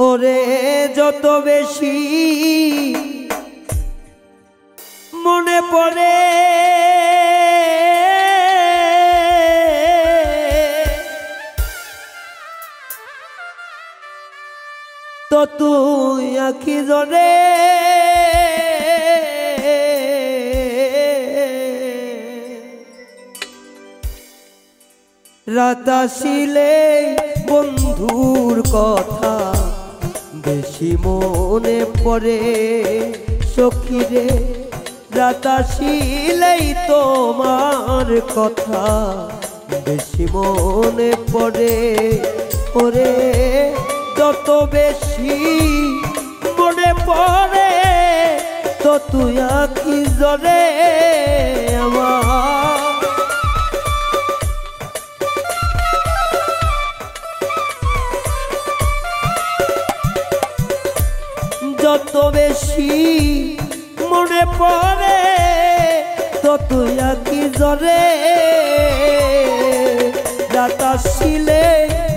ওরে যত বেশি মনে পড়ে তো তুই আঁখি জলে রাত আসিলে বন্ধুর কথা বেশি মনে পড়ে সখী রে। রাত আসিলেই তোমার কথা বেশি মনে পড়ে। ওরে যত বেশি মনে পড়ে তো তুই আঁখি জলে আমার। যত বেশি মনে পড়ে তো তুই আঁখি জলে রাত আসিলে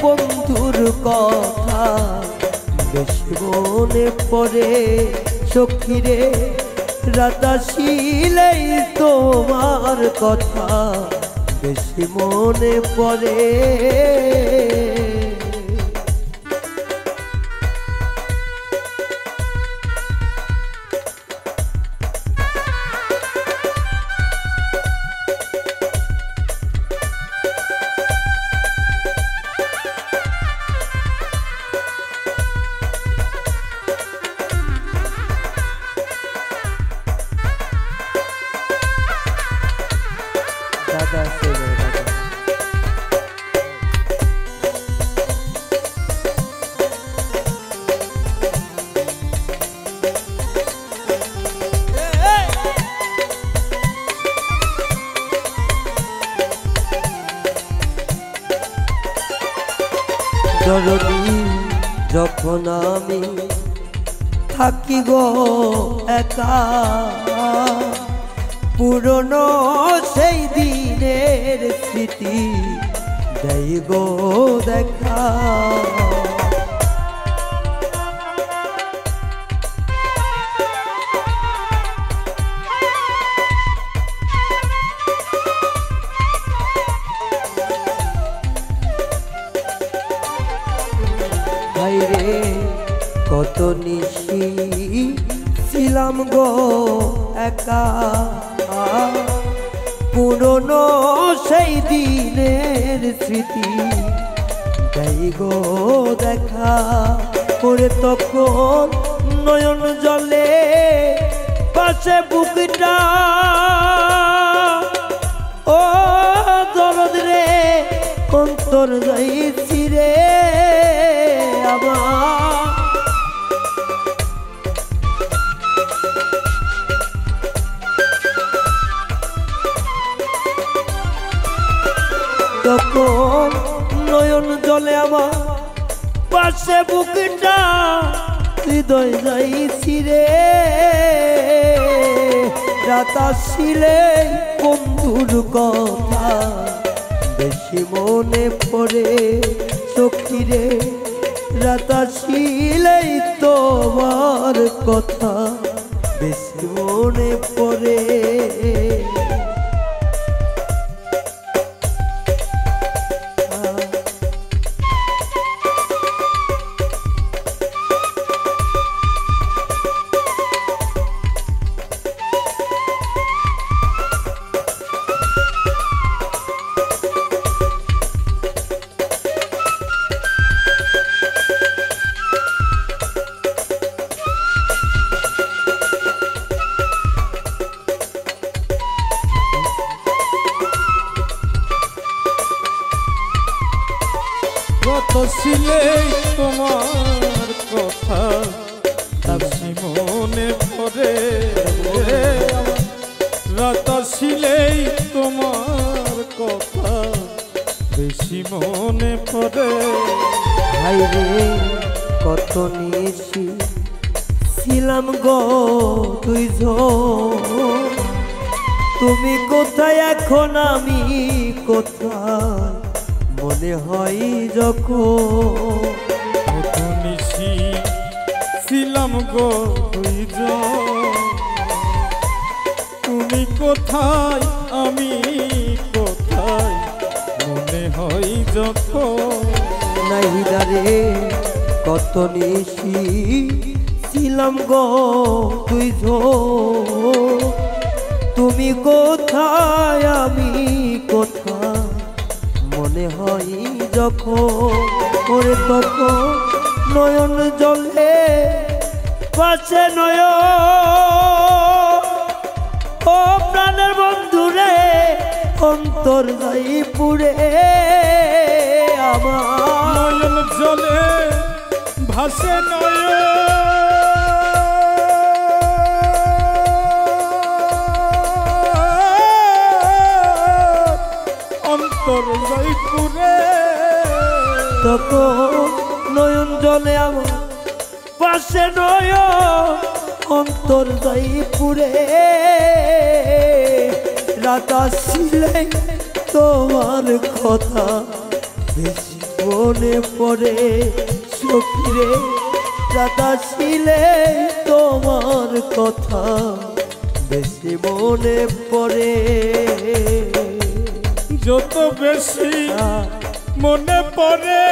বন্ধুর কথা বেশি মনে পড়ে সখী রে। রাত আসিলেই তোমার কথা বেশি মনে পড়ে। জরুরি যখন আমি থাকি গো একা পুরনো সেই দিনের স্মৃতি দেই গো দেখা। রে কত নিশি ছিলাম গো একা পুরনো সেই দিনের স্মৃতি দেই গো দেখা। করে তখন নয়ন জলে পাশে বুকটা ও দরদ রে অন্তর যাইছি রে আমার। তখন নয়ন জলে আমার পাশে বুকটা হৃদয় যাইছি রে। রাত আসিলে বন্ধুর কথা বেশি মনে পড়ে সখী রে। রাত আসিলেই তোমার কথা বেশি মনে পড়ে। কত ছিলেই তোমার কথা বেশি মনে পড়ে। রাত ছিলেই তোমার কথা বেশি মনে পড়ে। ভাই রে কত নিশি ছিলাম গো দুইজন তুমি কোথায় এখন আমি কোথায় মনে হয় যখন নিশি কোথায় আমি কোথায় মনে হয় যখন নাহিদারে কত নিশি ছিলাম গো তুই তুমি কোথায় আমি কোথায় মনে হয় যখন ওরে তখন নয়ন জলে পাশে নয়ন ও প্রাণের বন্ধুরে অন্তর যাই পুরে আমার নয়ন জলে ভাসে অন্তর জয়পুরে তখন নয়ন জলে আমার পাশে নয়ন অন্তর যাই পুরে রাত আসিলে তোমার কথা বেশি মনে পড়ে সখীরে রাত আসিলে তোমার কথা বেশি মনে পড়ে যত বেশি মনে পড়ে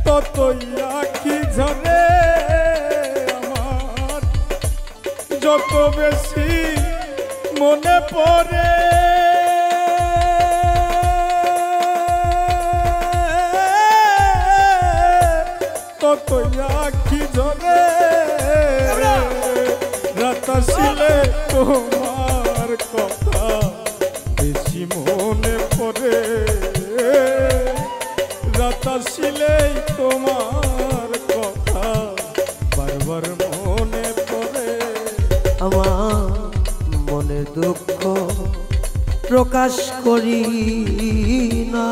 ততই আঁখি ঝরে আমার যত বেশি মনে পড়ে ততই আঁখি ঝরে রাত আসিলে তোমার কথা বেশি মনে পড়ে রাত আসিলেই তোমার কথা বারবার মনে পড়ে আমার মনে দুঃখ প্রকাশ করি না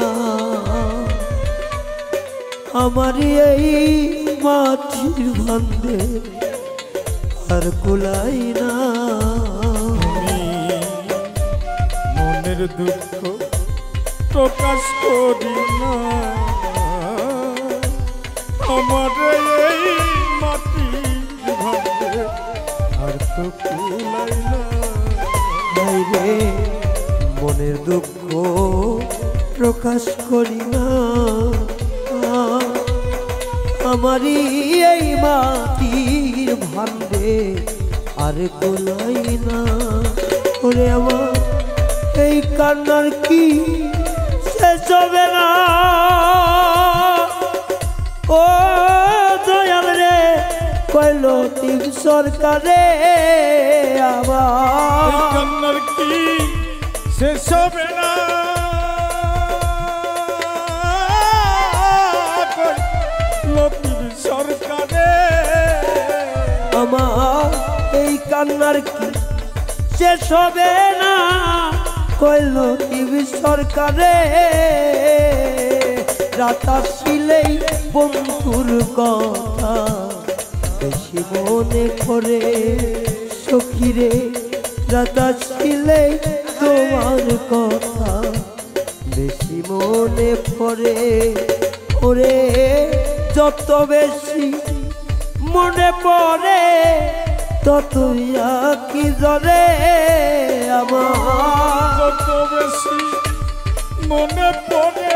আমার এই মাটির ভান্ডে আর কুলাই না আমি মনের দুঃখ প্রকাশ করি না আমার এই মাটির ভান্ডে আর তো কুলাই না ভাই রে মনের দুঃখ প্রকাশ করি না আমারই এই মাটির ভান্ডে আর গোলাই না ওরে আমার এই কান্নার কি শেষ হবে না ও দয়াল রে কইল তিন সরকারে আমার কান্নার কি শেষ হবে না লতির সরকারে আমার এই কান্নার কি শেষ হবে না কইল টিভি সরকারে রাত আসিলেই বন্ধুর কথা বেশি মনে পড়ে সখীরে রাত আসিলেই তোমার কথা বেশি মনে পড়ে ওরে যত বেশি মনে পড়ে ততই আঁখি ঝরে আমার যত বেশি মনে পড়ে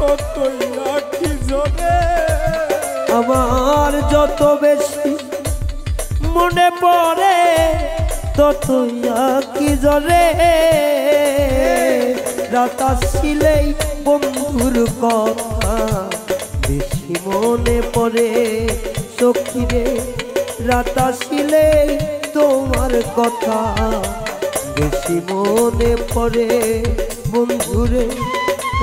ততই আঁখি ঝরে আমার যত বেশি মনে পড়ে ততই আঁখি ঝরে রাত আসিলেই বন্ধুর কথা বেশি মনে পড়ে সখীরে রাত আসিলেই তোমার কথা বেশি মনে পড়ে বন্ধুরে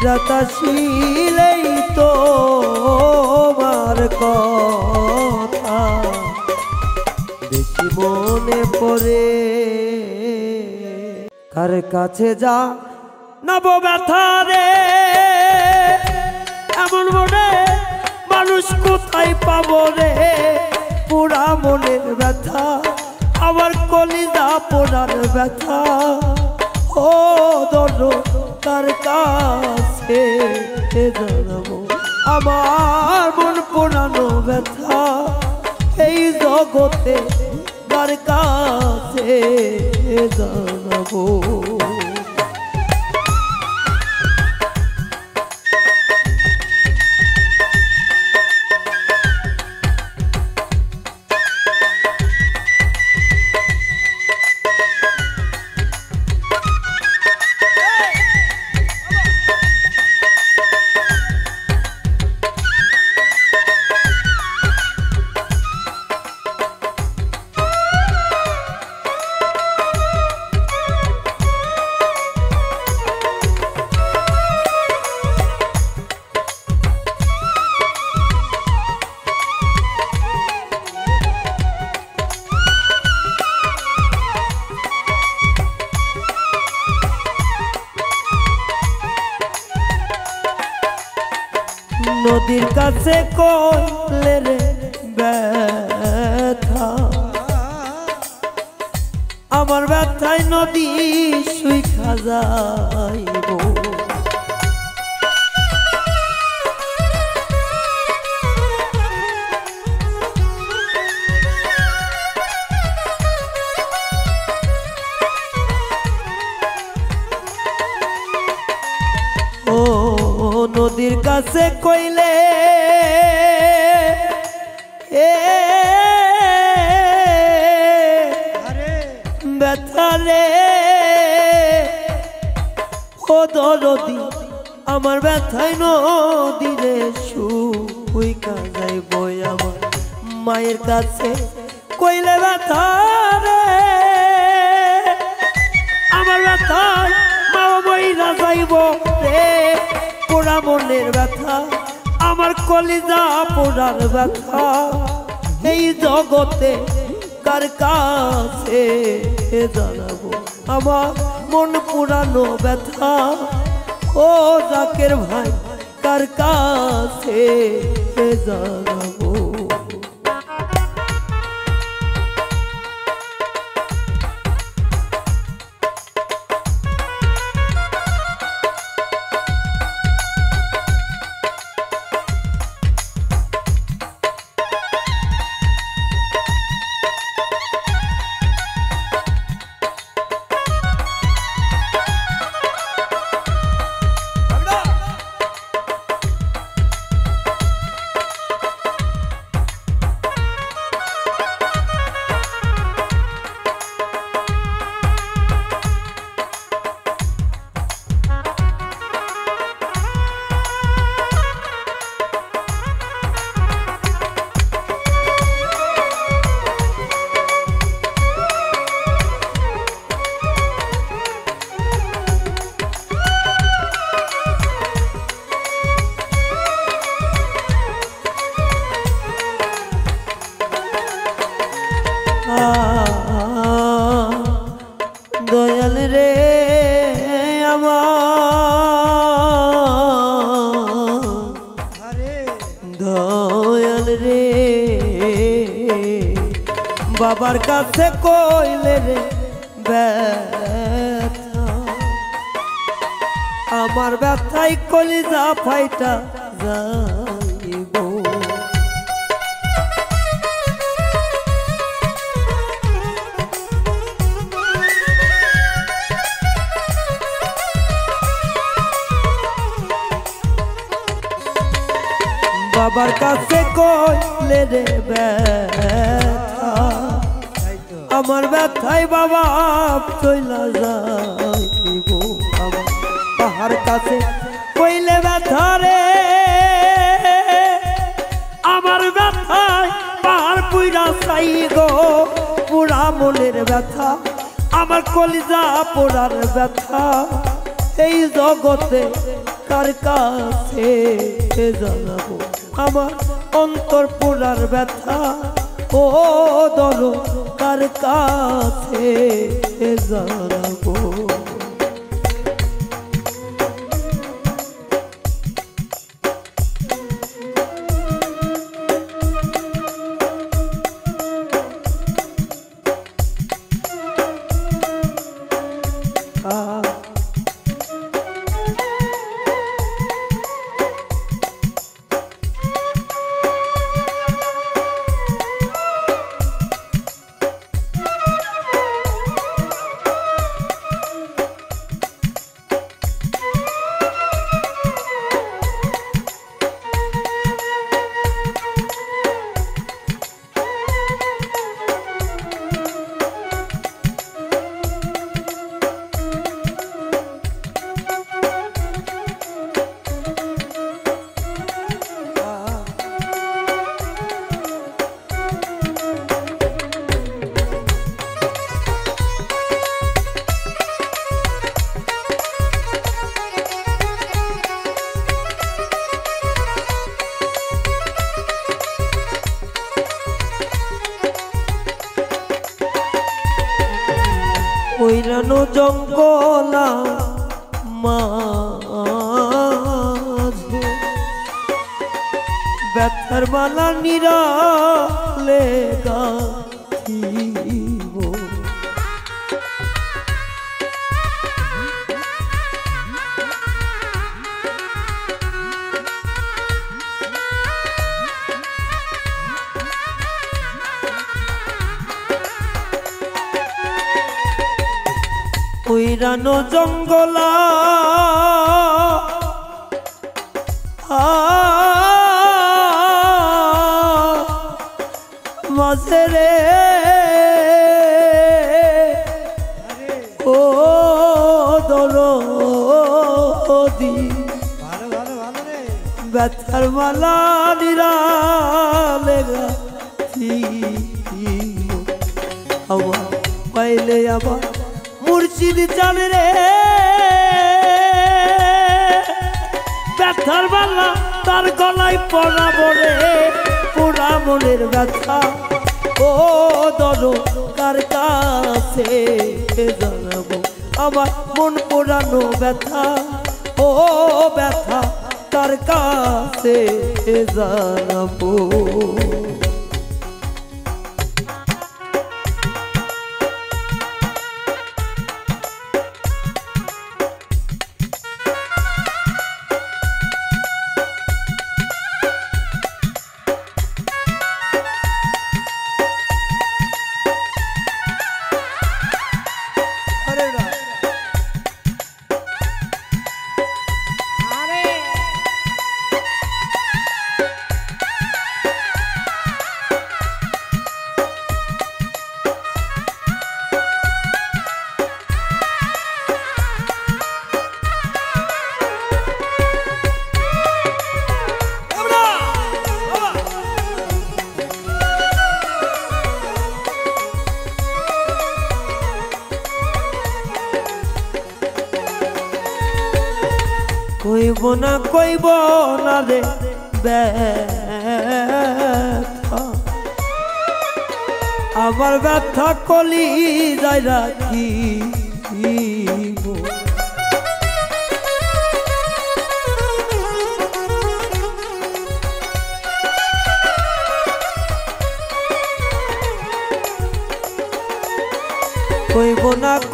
রাত আসিলেই তোমার কথা বেশি মনে পড়ে কার কাছে যা নব ব্যথা রে এমন মনে মানুষ কোথায় পাবো রে পুরা মনের ব্যথা আমার কলিজা পোড়ার ব্যথা ও দর তার কাছে জানাবো আমার মন পোড়ানো ব্যথা এই জগতে কার কাছে জানাবো। নদীর কাছে কইলে রে ব্যথা আমার ব্যথায় নদী শুইখা যাইব। নদীর কাছে কইলে ব্যথা রে ও দরদি আমার ব্যথায় নদী রে শুইকা যাইব। আমার মায়ের কাছে কইলে ব্যথা রে আমার ব্যথায় মা বইরা যাইব রে। পোড়া মনের ব্যথা আমার কলিজা পোড়ার ব্যথা এই জগতে কার কাছে জানাবো। আমার মন পুরানো ব্যথা ও জাকের ভাই কার কাছে জানাবো। দয়াল রে আমার দয়াল রে বাবার কাছে কইলে রে ব্যথা আমার ব্যথায় কলিজা ফাইটা যাইব। বাবার কাছে কইলে রে ব্যথা আমার ব্যথায় বাবা চইলা যাইব। আমার তাহার কাছে কইলে ব্যথা রে আমার ব্যথায় পাহাড় পুইরা চাই গো। পুরা মনের ব্যথা আমার কলিজা পোড়ার ব্যথা এই জগতে কার কাছে জানাবো। আমার অন্তর পোড়ার ব্যথা ও দর কার কাছে জানাবো। ওইরানো জঙ্গলা মাঝে ব্যথার মালা নিরালে গাথিব ওইরানো জঙ্গলা মাঝে রে ও দরদি ব্যথার মালা নিরালে গাথিব আবার পাইলে আবার মুর্শিদ জানে রে ব্যথার মালা তার গলায় পরাবো রে পোড়া মনের ব্যথা ও দরো কার কাছে জানাবো আমার মন পোড়ানো ব্যথা ও ব্যথা কার কাছে জানাবো কইব না রে ব্যথা আমার ব্যথা কলি যাই রাখিব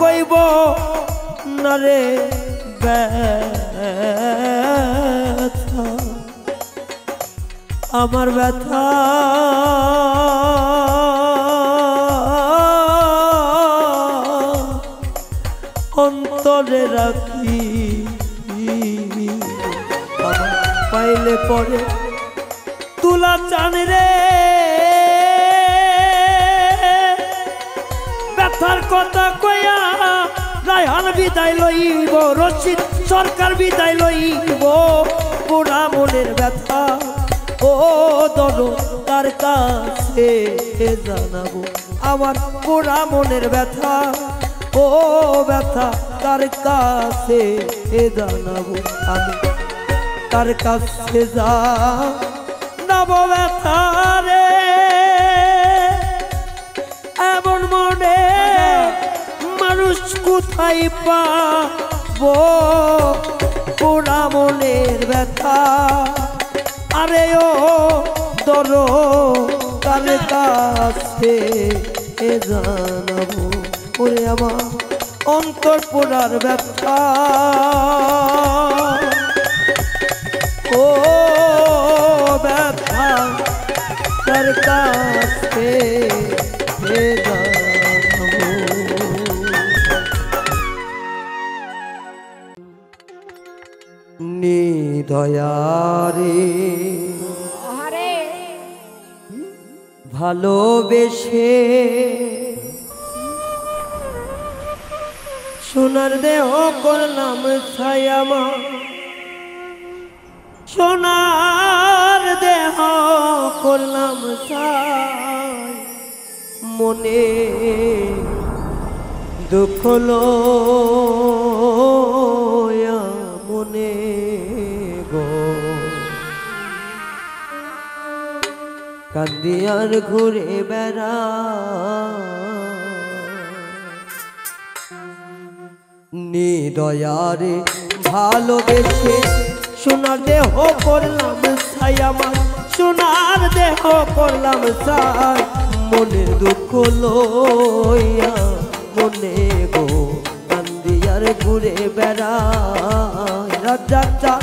কইব না রে ব্যথা আমার ব্যথা অন্তরে রাখি পাইলে পরে তুলা চান রে ব্যথার কথা কয়া রায়হান বিদায় লইব রশিদ সরকার বিদায় লইব পোড়া মনের ব্যথা ও দরো তার কাছে জানাবো আমার পোড়া মনের ব্যথা ও ব্যথা তার কাছে জানাবো আমি তার কাছে জানাবো ব্যথা রে এমন মনে মানুষ কোথায় পাবো পোড়া মনের ব্যথা আরে ও দরো কার কাছে জানাবো ওরে আমার অন্তর পোড়ার ব্যথা ও ব্যথা কার কাছে নিদয়ারে ভালোবেসে সোনার দেহ করলাম ছায়ামা সোনার দেহ করলাম ছাই মনে দুঃখ লয়া মনে গো কান্দিয়ার ঘুরে বেড়া নিদয়ারে ভালোবেসে সোনার দেহ করলাম ছাই আমার সোনার দেহ করলাম ছাই মনের দুঃখ লইয়া মনে গো কান্দিয়ার ঘুরে বেড়াই রাজা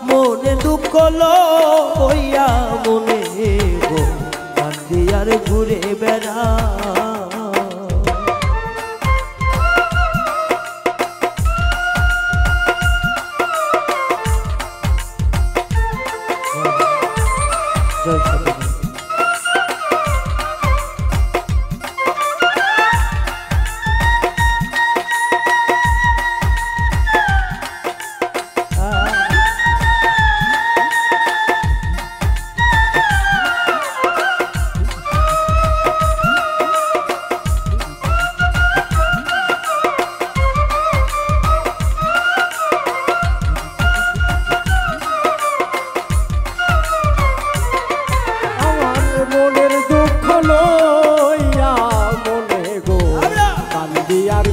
মনে দুঃখ লইয়া মনে গো কান্দিয়ার ঘুরে বেড়াই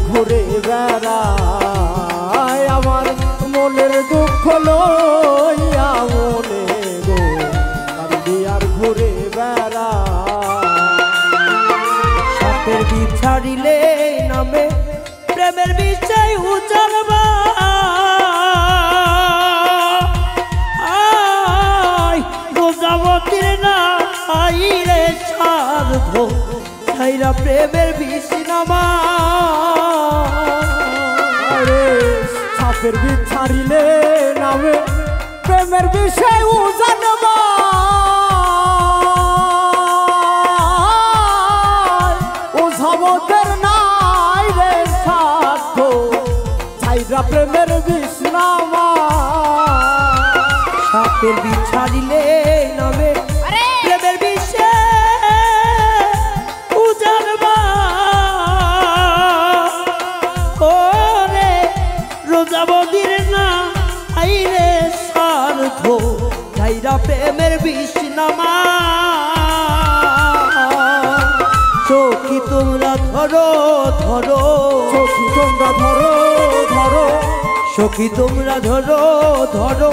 ঘুরে বেড়ায় আমার মনের দুঃখ লইয়া মনে গো কান্দি আর ঘুরে বেড়ায় সাপের বিষ ছাড়িলে নামে প্রেমের বিষয় উজাড়বা রোজাবতীর নাই রে সাধ ছাইরা প্রেমের বিষ নামা সাপের বিষ ছাড়িলে নামে প্রেমের বিষয় উজাড়বা ওঝাবতের নাই রে সাধ ছাইরা প্রেমের বিষ নামা সাপের বিষ ছাড়িলে নামে প্রেমের বিষে উজাড়বা ওরে রোজাবতীর না আইরে সার্থ ছাইরা প্রেমের বিষ নামা চোখি তোমরা ধরো ধরো সখী তোমরা ধরো ধরো সখী তোমরা ধরো ধরো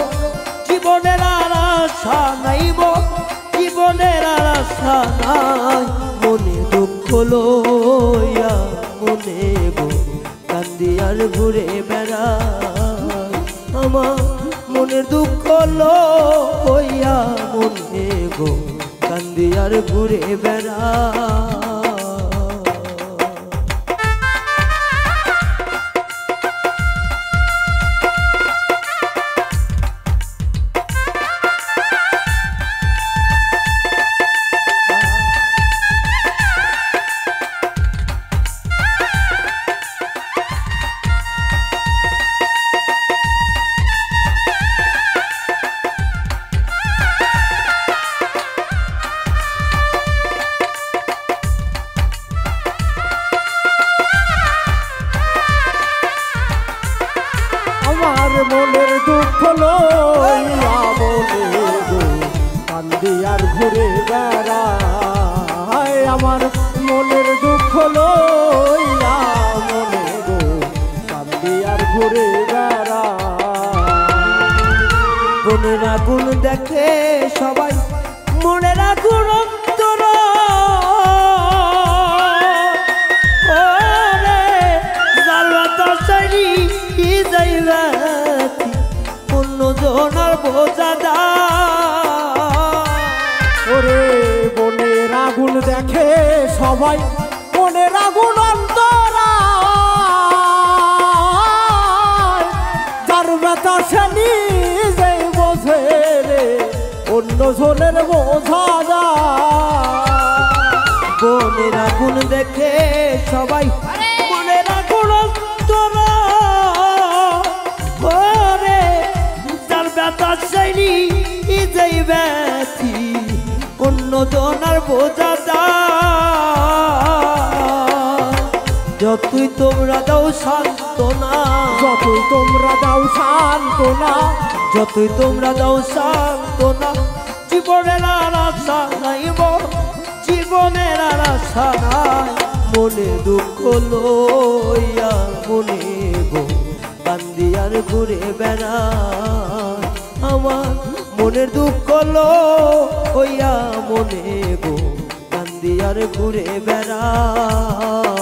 জীবনের আর আশা নাইব জীবনের আর আশা নাই মনে দুঃখ লইয়া মনে গো কান্দি আর ঘুরে বেড়াই আমার মনের দুঃখ লইয়া মনে গো কান্দি আর ঘুরে বেড়াই মনের দুঃখ লইয়া মনে গো কান্দি আর ঘুরে বেড়ায় আমার মনের দুঃখ লইয়া মনে গো কান্দি আর ঘুরে বেড়ায় মনের আগুন দেখে সবাই মনের আগুন অন্তর জনার বোঝাদা ওরে মনের আগুন দেখে সবাই মনের আগুন অন্তরা যার ব্যথা সে নিজেই বোঝে রে অন্য জনের বোঝাদা মনের আগুন দেখে সবাই মনের আগুন অন্তরা অন্য জনার বোঝাদা যতই তোমরা দাও সান্ত্বনা যতই তোমরা দাও সান্ত্বনা যতই তোমরা দাও সান্ত্বনা জীবনের আর আশা নাইব জীবনের আর আশা নাই মনে দুঃখ লইয়া মনে গো কান্দি আর ঘুরে বেড়ায় আমার মনের দুঃখ লইয়া মনে গো কান্দি আর ঘুরে বেড়ায়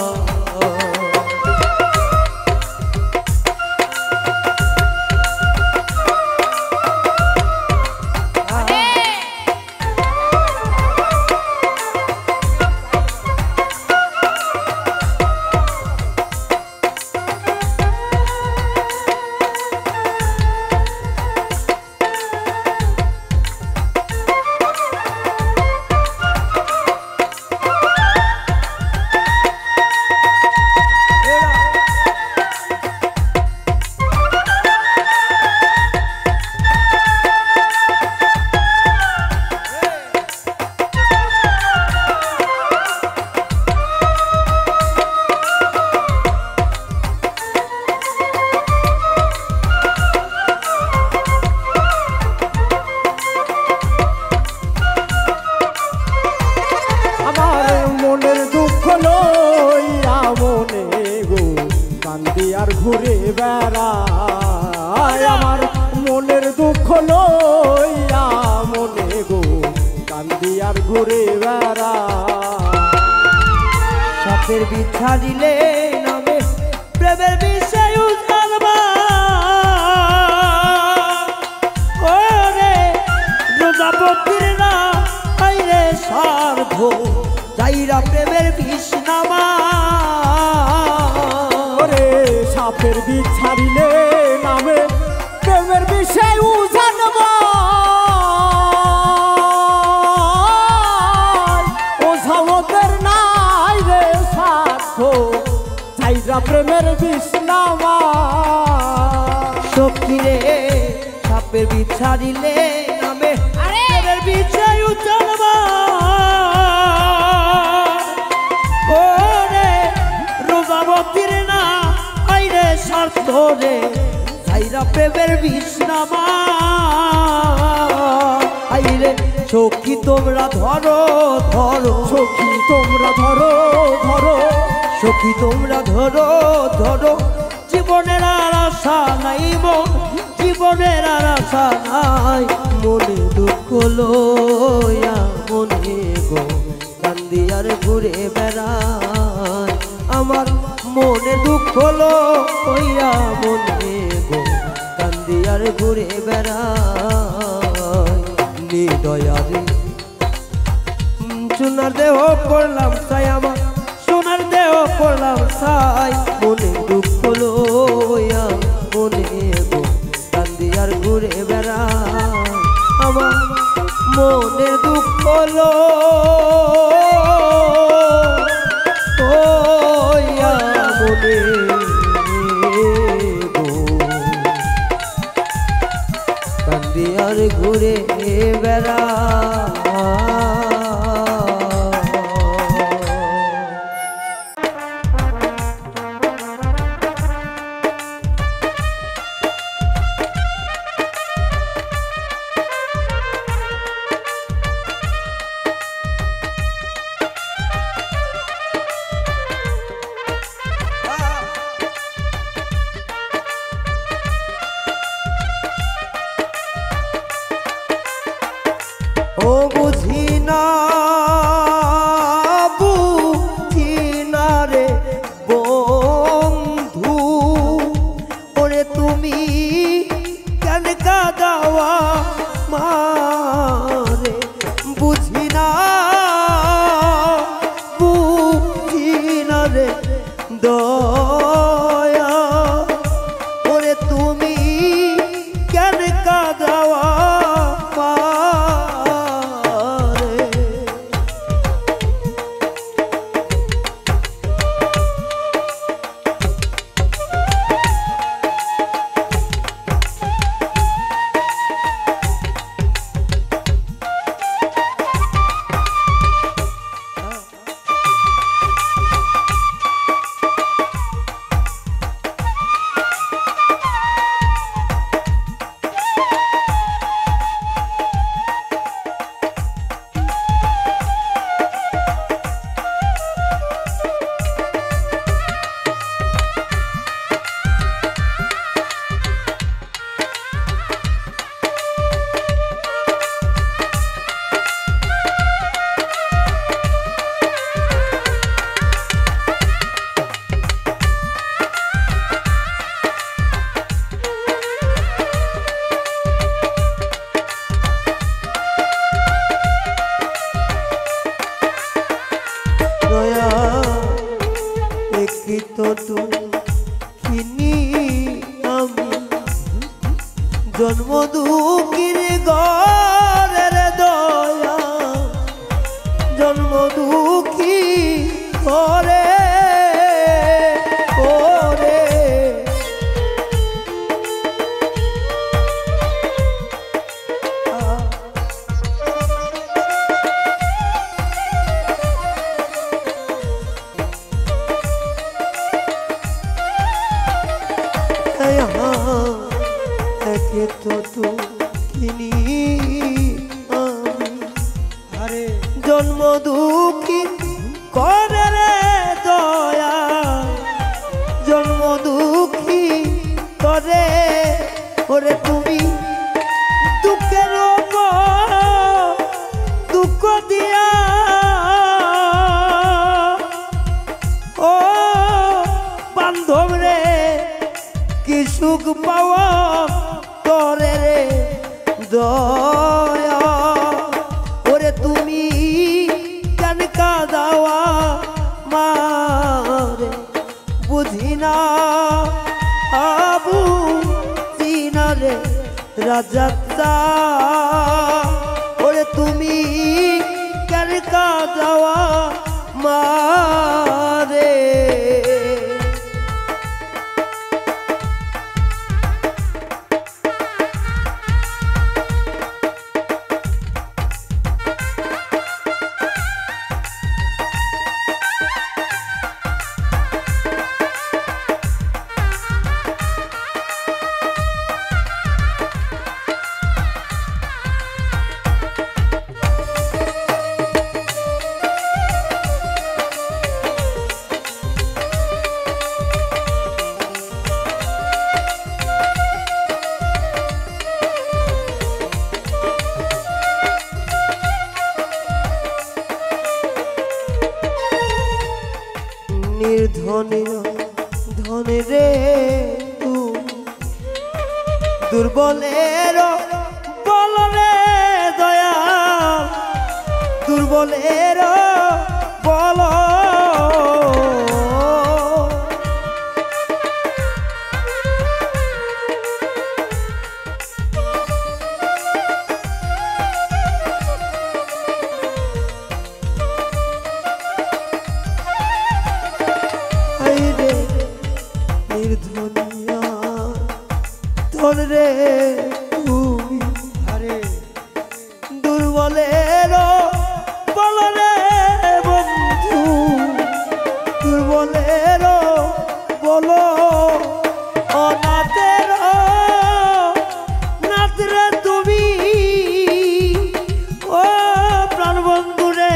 আর ঘুরে বেড়ায় আমার মনের দুঃখ লইয়া মনে গো কান্দি আর ঘুরে বেড়ায় সাপের বিছা দিলে নামে প্রেমের বিষয় উজালবা ওরে প্রজাপতির না আইরে সার্ধ যাইরা প্রেমের বিষ নামা সাপের বিষ ছাড়িলে নামে প্রেমের বিষয় উজানব ওঝামতের নাই রে সার্থ চাইরা প্রেমের বিষ নামা সখী রে সাপের বিষ ছাড়িলে নামে প্রেমের বিষয় উজালবা ওরে প্রজাপতির না স্বার্থ রে যাইরা প্রেমের বিষ নামা আইরে সখী তোমরা ধরো ধরো সখী তোমরা ধরো ধরো সখী তোমরা ধরো ধরো জীবনের আর আশা নাই মন জীবনের আর আশা নাই মনে দুঃখ লইয়া মনে গো কান্দি আর ঘুরে বেড়ায় আমার মনে দুঃখ লইয়া মনে গো কান্দি আর ঘুরে বেড়ায় নিদয়ারে সোনার দেহ করলাম চাই আমার সোনার দেহ করলাম চাই মনে দুঃখ লইয়া মনে গো কান্দি আর ঘুরে বেড়ায় আমার মনের দুঃখ লইয়া মনে গো কান্দি আর ঘুরে বেড়ায় জন্ম দুঃখীর ঘরের দয়া জন্ম দুঃখী ঘরে ওরে একে তো কিনি আমি আরে জন্ম দুঃখী করে রে দয়া জন্ম দুঃখী করে ওরে তুমি দুঃখের ওপর দুঃখ দিয়া ও বান্ধব রে কি সুখ পাওয়া তোরে রে দয়া ওরে তুমি কেন কাঁদাওয়া মারে বুঝি না আবু চিনা রে রাজা ওরে তুমি কেন কাঁদাওয়া মারে নির্ধনের ধনে রে দুর্বলের বল রে দয়া দুর্বলের বল নির্ধনিয়া ধন রে তুমি আরে দুর্বলের বল রে বন্ধু দুর্বলের বল অনাথের নাথ রে তুমি ও প্রাণ বন্ধু রে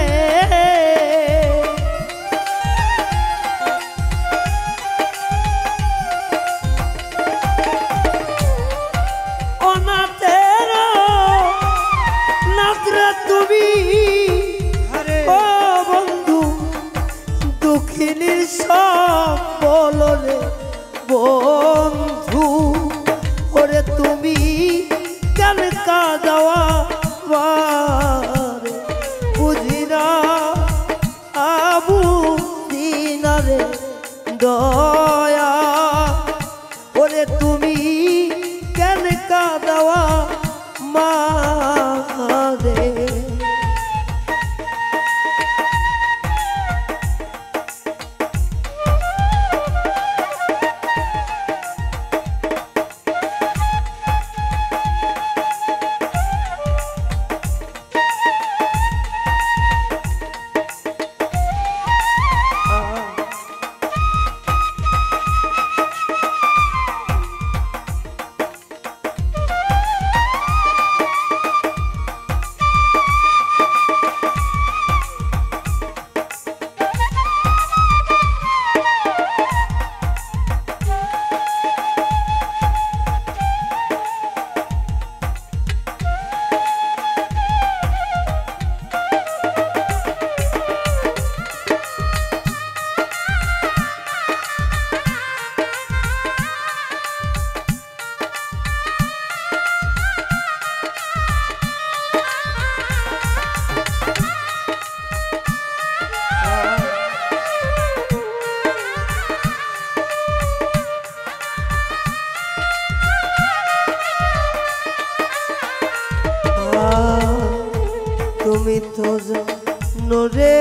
রে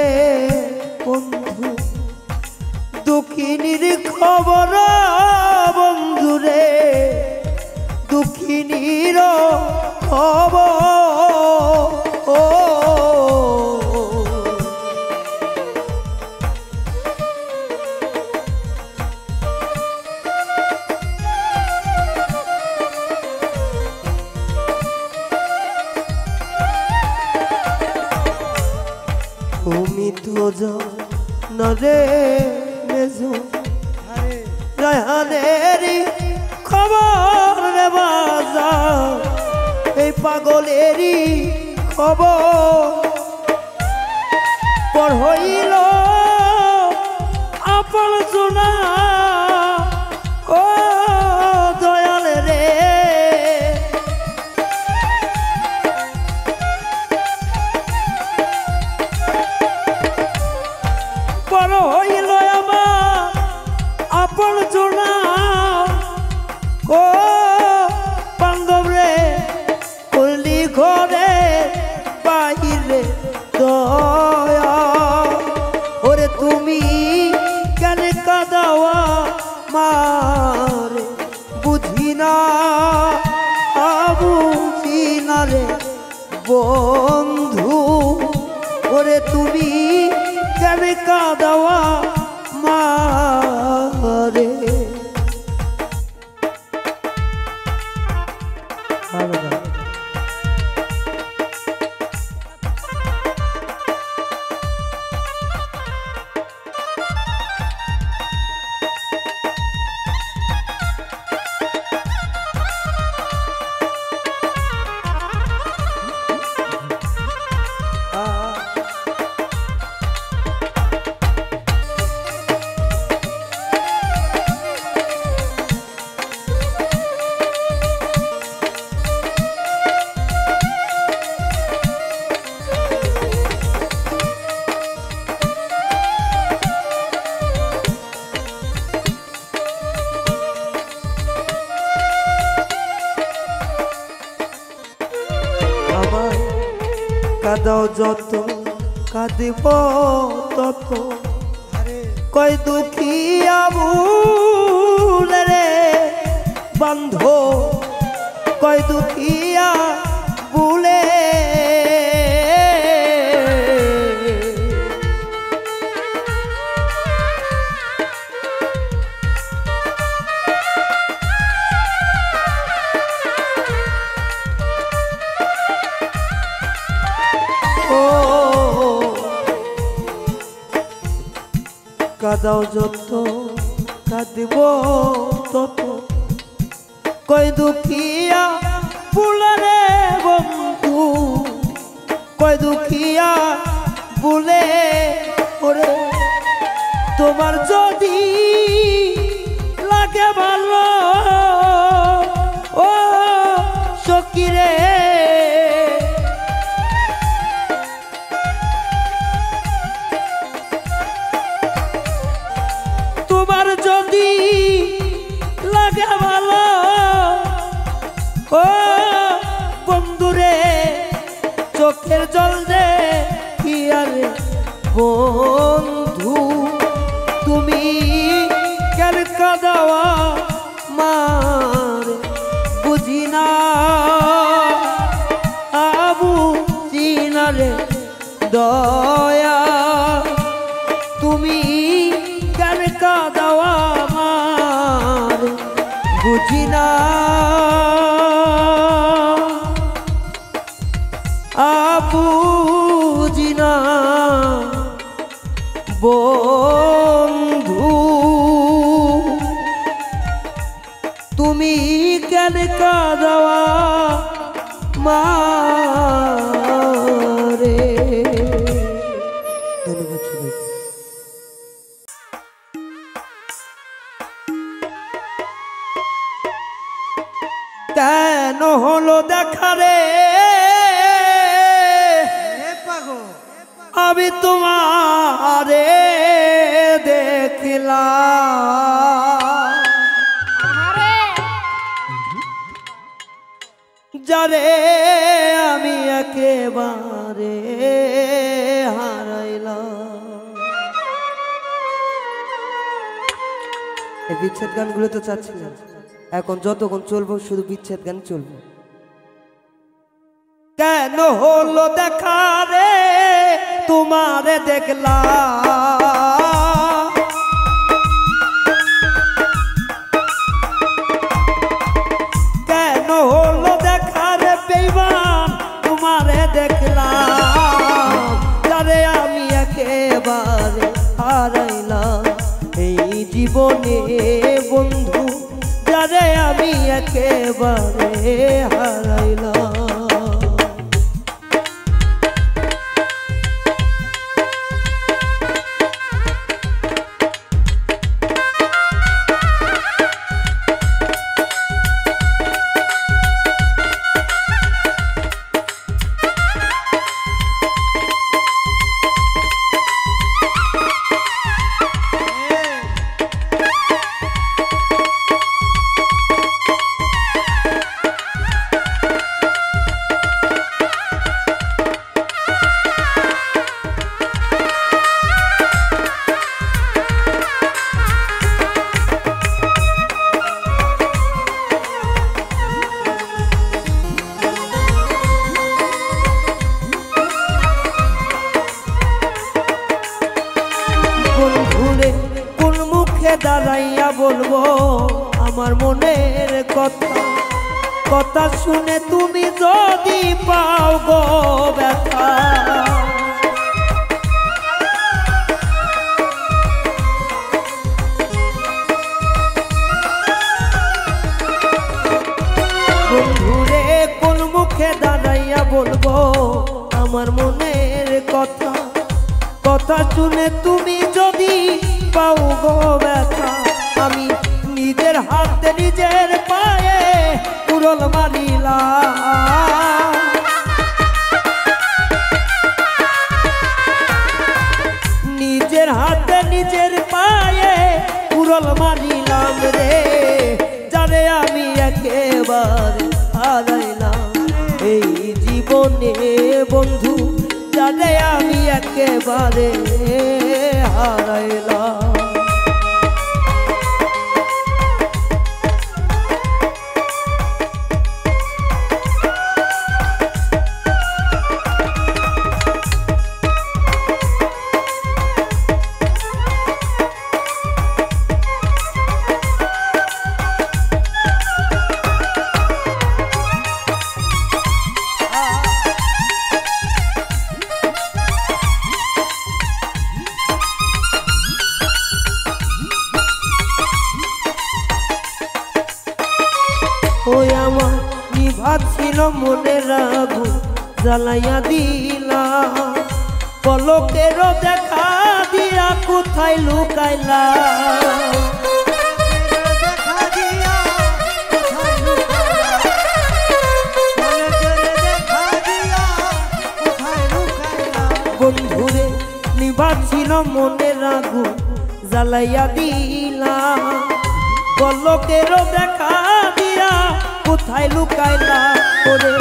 বন্ধু দুঃখিনীর খবর বন্ধু রে দুঃখিনীর খবর তুমি তো জানো রে মেজো রায়হানেরই খবর রে বাজার এই পাগলেরই খবর পর হইল আপন জোনা ও দয়াল রে পর হইল আমার আপন জোনা ও বান্ধব রে করলি ঘরে বাহিরে দয়া ওরে তুমি কেন কাদাওয়া মারে বুঝি না বুঝি না রে বন্ধু ওরে তুমি কেন কাদাওয়া মারে কাদাও যত কাঁদিব তত কয় দুঃখিয়া ভুল রে বান্ধ কয় দুঃখিয়া ভুলে কাদাও যত কাঁদিব তত কয় দুঃখিয়া বুলারে বন্ধু কয় দুঃখিয়া বুলে ওরে তোমার যদি লাগে ভালো ও সখিরে তোমার যদি লাগে ভালো ও বন্ধুরে চোখের জল দে কি আরে বন্ধু তুমি কেন কাদাওয়া মার বুঝি না বুঝি না রে দয়া তুমি কেন কাদাওয়া মার বুঝি না বুঝি না বন্ধু তুমি কেন কাদাওয়া মারে। ধন্যবাদ সবাইকে। কেন হলো দেখা রে আমি তোমারে দেখলাম যারে আমি একেবারে হারাই বিচ্ছেদ গানগুলো তো চাচ্ছিলেন, এখন যতক্ষণ চলবো শুধু বিচ্ছেদ গান চলবে। কেন হলো দেখা রে তোমারে দেখলাম, কেন হলো দেখা রে বেঈমান তোমারে দেখলাম, যারে আমি একেবারে হারাইলাম এই জীবনে বন্ধু, যারে আমি একেবারে হারাইলাম। দাঁড়াইয়া বলবো আমার মনের কথা, কথা শুনে তুমি যদি পাও গো ব্যথা, বন্ধুরে কোন মুখে দাঁড়াইয়া বলবো আমার মনের কথা, কথা শুনে তুমি যদি পাও গো ব্যথা, আমি নিজের হাতে নিজের পায়ে উড়ল মারিলাম, নিজের হাতে নিজের পায়ে উড়ল মারিলাম রে, যারে আমি একেবারে হারাইলাম এই জীবনে বন্ধু, যারে আমি একেবারে হারাইলাম। ওই আমার নিভাছিল মনের আগুন জ্বালাইয়া দিলা, পলকেরও দেখা দিয়া কোথায় লুকাইলা, বন্ধুরে নিভাছিল মনের আগুন জ্বালাইয়া দিলা, পলকেরও দেখা দিয়া কোথায় লুকাইলা, ওরে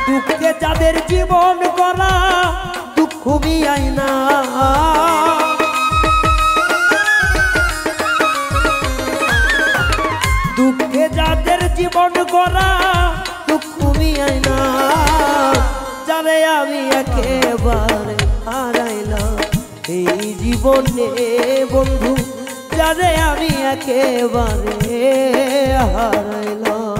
দুঃখে যাদের জীবন গড়া দুঃখ মিয়াই না, দুঃখে যাদের জীবন গড়া দুঃখ মিয়াই না, যারে আমি একেবারে হারাইলাম এই জীবনে বন্ধু, যারে আমি একেবারে হারাইলাম।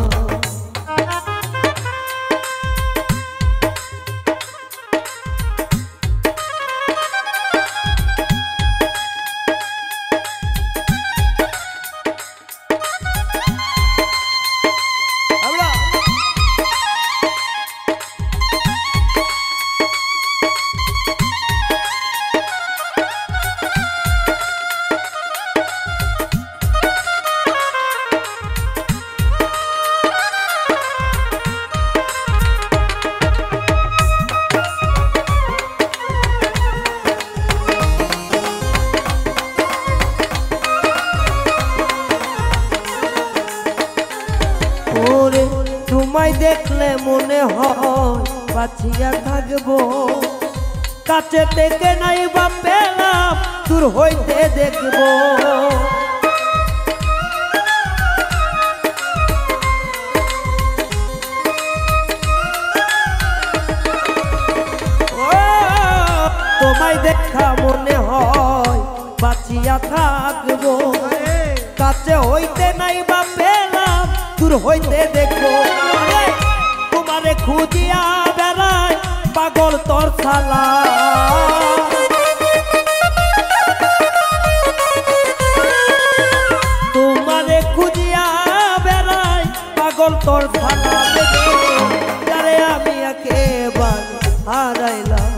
তোমায় দেখলে মনে হয় বাঁচিয়া থাকবো, কাছে থেকে নাই বা পেলাম দূর হইতে দেখবো, তোমায় দেখা মনে হয় বাঁচিয়া থাকবো, কাছে হইতে নাই বা পেলাম দূর হইতে দেখবো, তোমারে খুঁজিয়া বেড়ায় পাগল তোর শালা। তোমারে খুঁজিয়া বেড়ায় পাগল তোর শালা, যারে আমি একেবারে হারাইলাম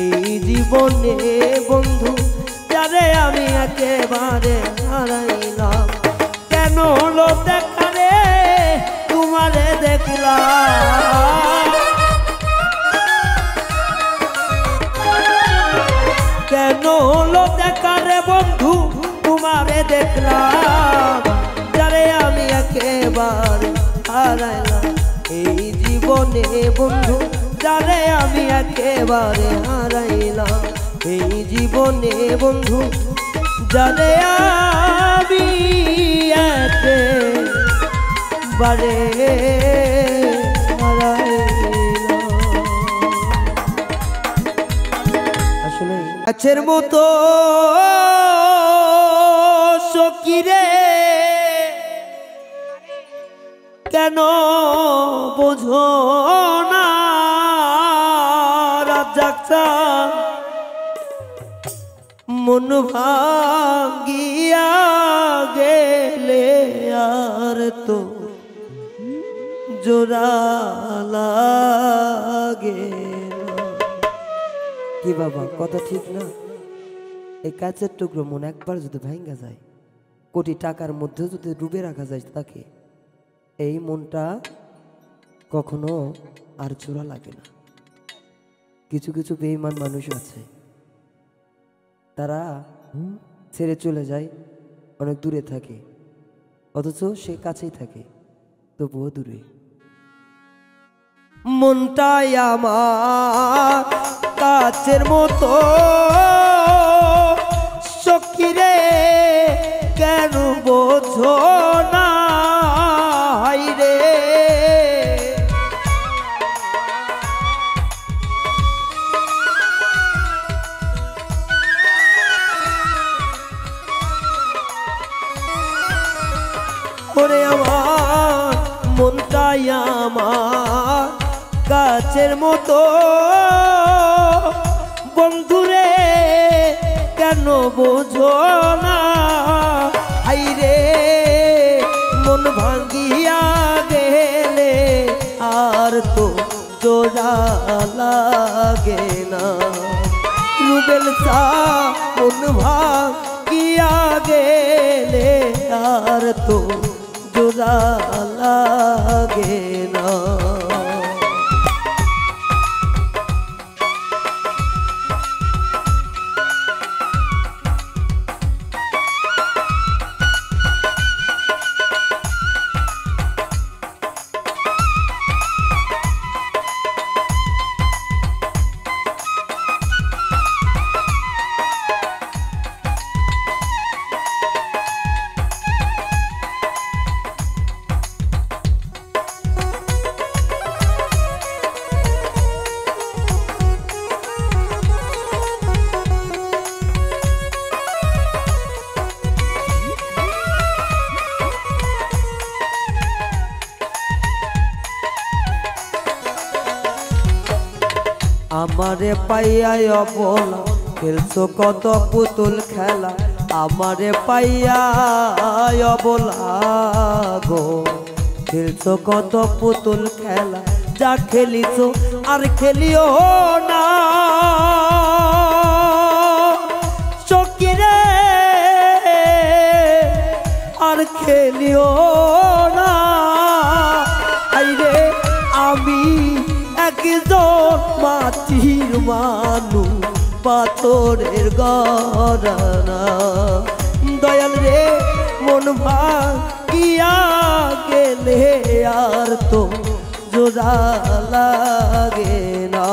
এই জীবনে বন্ধু, যারে আমি একেবারে হারাইলাম। কেন হলো দেখা রে তোমারে দেখলাম, কেন হলো দেখা রে বন্ধু তোমারে দেখলাম, যারে আমি একেবারে হারাইলাম এই জীবনে বন্ধু, যারে আমি একেবারে হারাইলাম এই জীবনে বন্ধু, যারে আমি একেবারে হারাইলাম। আসলে গাছের মতো সকিরে কেন বোঝো না রাজ্জাক, মন ভাঙ্গিয়া গেলে আর তো জোড়া লাগে না। কি বাবা কথা ঠিক না? এই কাচের টুকরো মন একবার যদি ভাঙ্গা যায়, কোটি টাকার মধ্যে যদি ডুবে রাখা যায় তাকে, এই মনটা কখনো আর জোড়া লাগে না। কিছু কিছু বেঈমান মানুষ আছে, তারা ছেড়ে চলে যায়, অনেক দূরে থাকে, অথচ সে কাছেই থাকে, তবুও দূরে। মনটাই আমার কাচের মতো সখিরে কেন বোঝো না রে, ওরে আমার মনটাই আমার গাছের মতো বন্ধুরে কেন বোঝো না আইরে, মন ভাঙ্গিয়া গেলে আর তো জোড়া লাগে না। রুবেল চা মন ভাঙ্গিয়া গেলে আর তো জোড়া লাগে না। আমারে পাইয়া অবলা খেলছো কত পুতুল খেলা, আমারে পাইয়া অবলা গো খেলছো কত পুতুল খেলা, যা খেলিছো আর খেলিও না সখিরে, আর খেলিও না আইরে। আমি একজন মাটির মানুষ পাথরের গড়ানা, দয়াল রে মন ভাঙ্গিয়া গেলে আর তো জোড়া লাগে না।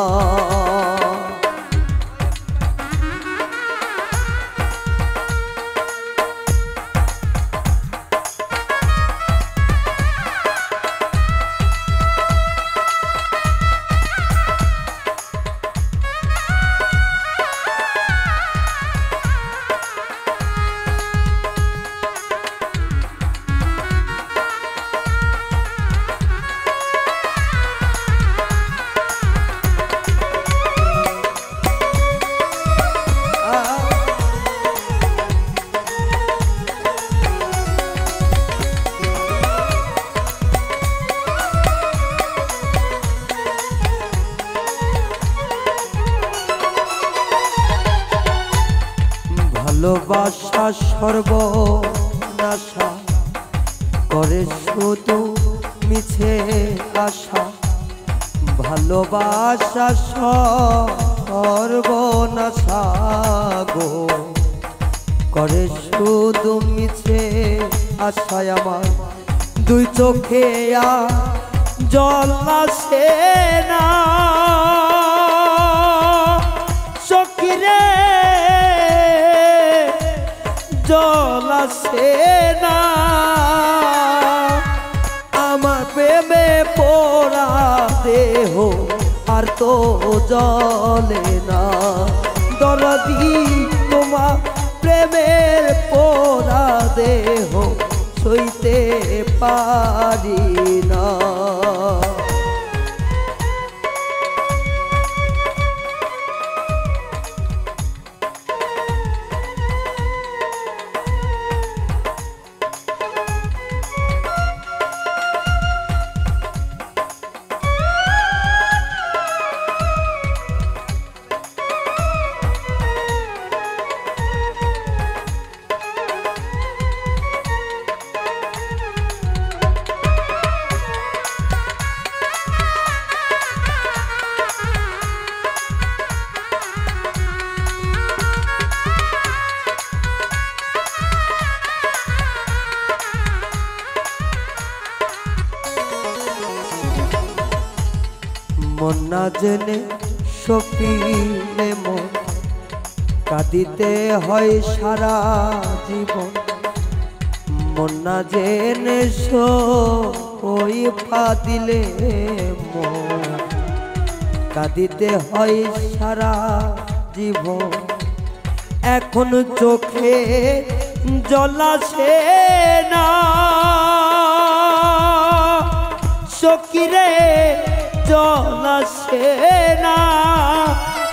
ভালোবাসা সর্বনাশা করে শুধু মিছে আশা ভালোবাসা সর্বনাশা গো করে শুধু মিছে আশায় আমার দুই চোখে জল আসে না সখিরে জল আসে না আমার প্রেমে পোড়া দেহ আর তো জলে না দরদি তোমার প্রেমের পোড়া দেহ সইতে পারি না মন না জেনে সপিলে মন কাঁদিতে হয় সারা জীবন মন না জেনে ওই দিলে মন কাঁদিতে হয় সারা জীবন এখন চোখে জল আসে না সখিরে জল আসে না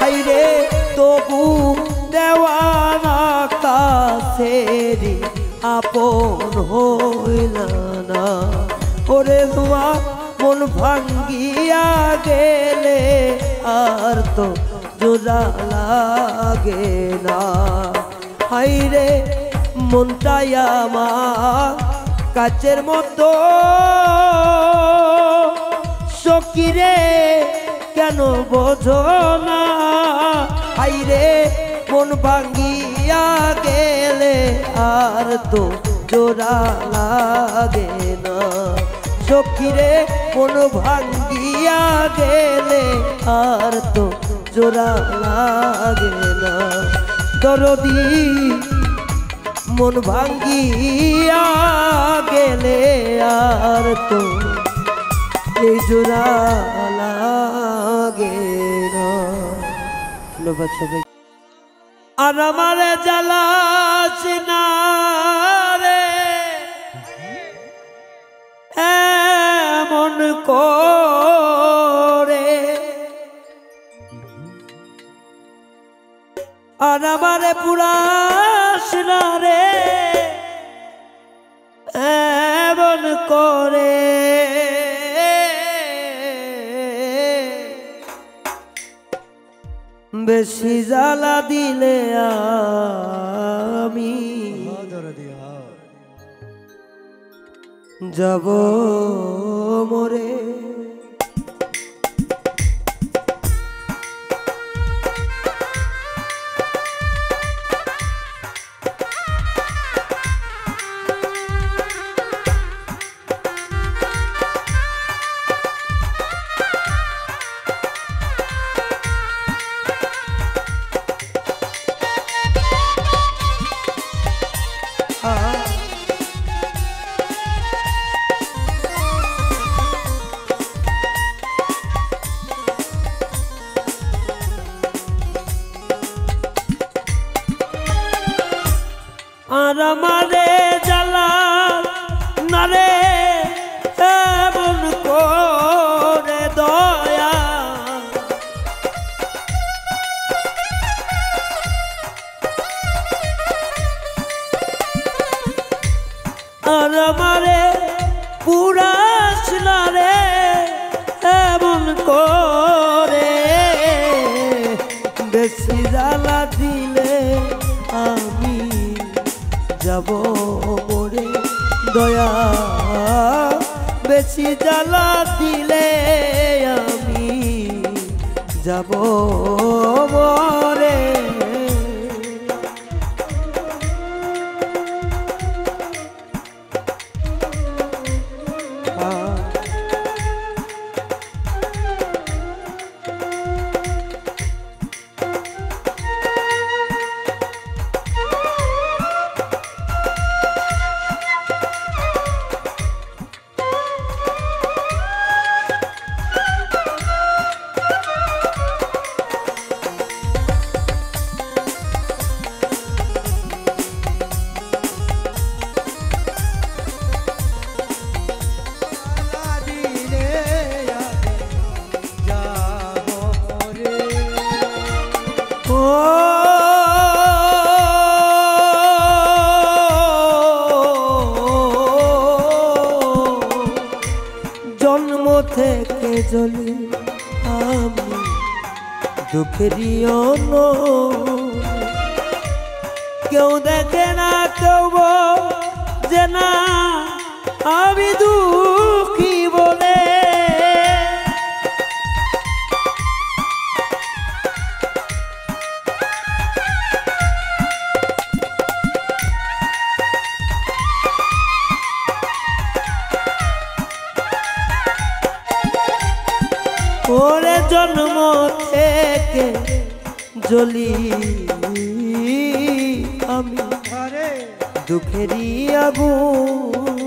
হাইরে তবু দেওয়ানা কাছেরি আপন হইল না ওরে তোমা মন ভাঙ্গিয়া গেলে আর তো জোড়া লাগে না হাইরে মনটাই আমার কাচের মতো সখিরে কেন বোঝো না হাইরে মন ভাঙ্গিয়া গেলে আর তো জোড়া লাগে না সখিরে মন ভাঙ্গিয়া গেলে আর তো জোড়া লাগে না দরদি মন ভাঙ্গিয়া গেলে আর তো এই জোড়া লাগে না ধন্যবাদ সবাই আর আমারে জ্বালাস না রে এমন করে আর আমারে পুরাস না রে এমন করে বেশি জ্বালা দিলে আমি যাব মরে আর আমারে জ্বালা না রে এমন করে দয়া আর আমারে পুরাস না রে এমন করে বেশি জ্বালা দিলে আমি বেশি জ্বালা দিলে আমি যাব মরে। জন্ম থেকে জ্বলি আমি দুঃখেরই কেউ দেখে না কেউ যে না আমি দুঃখী বলে। ওরে জন্ম থেকে জ্বলি আমি দুঃখেরই আগুন,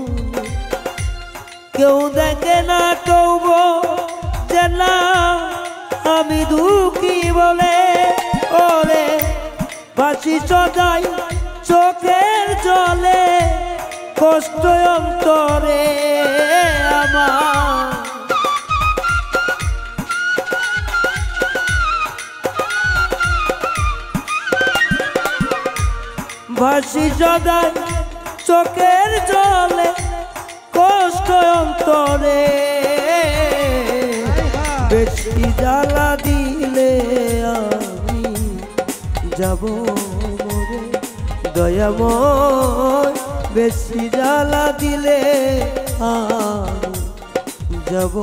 কেউ দেখে না কেউ যে না আমি দুঃখী বলে। ওরে বাসি সদাই চোখের জলে কষ্ট অন্তরে আমার, ভাসি সদাই চোখের জলে কষ্ট অন্তরে। বেশি জ্বালা দিলে আমি যাব মরে দয়াময়, বেশি জ্বালা দিলে আমি যাব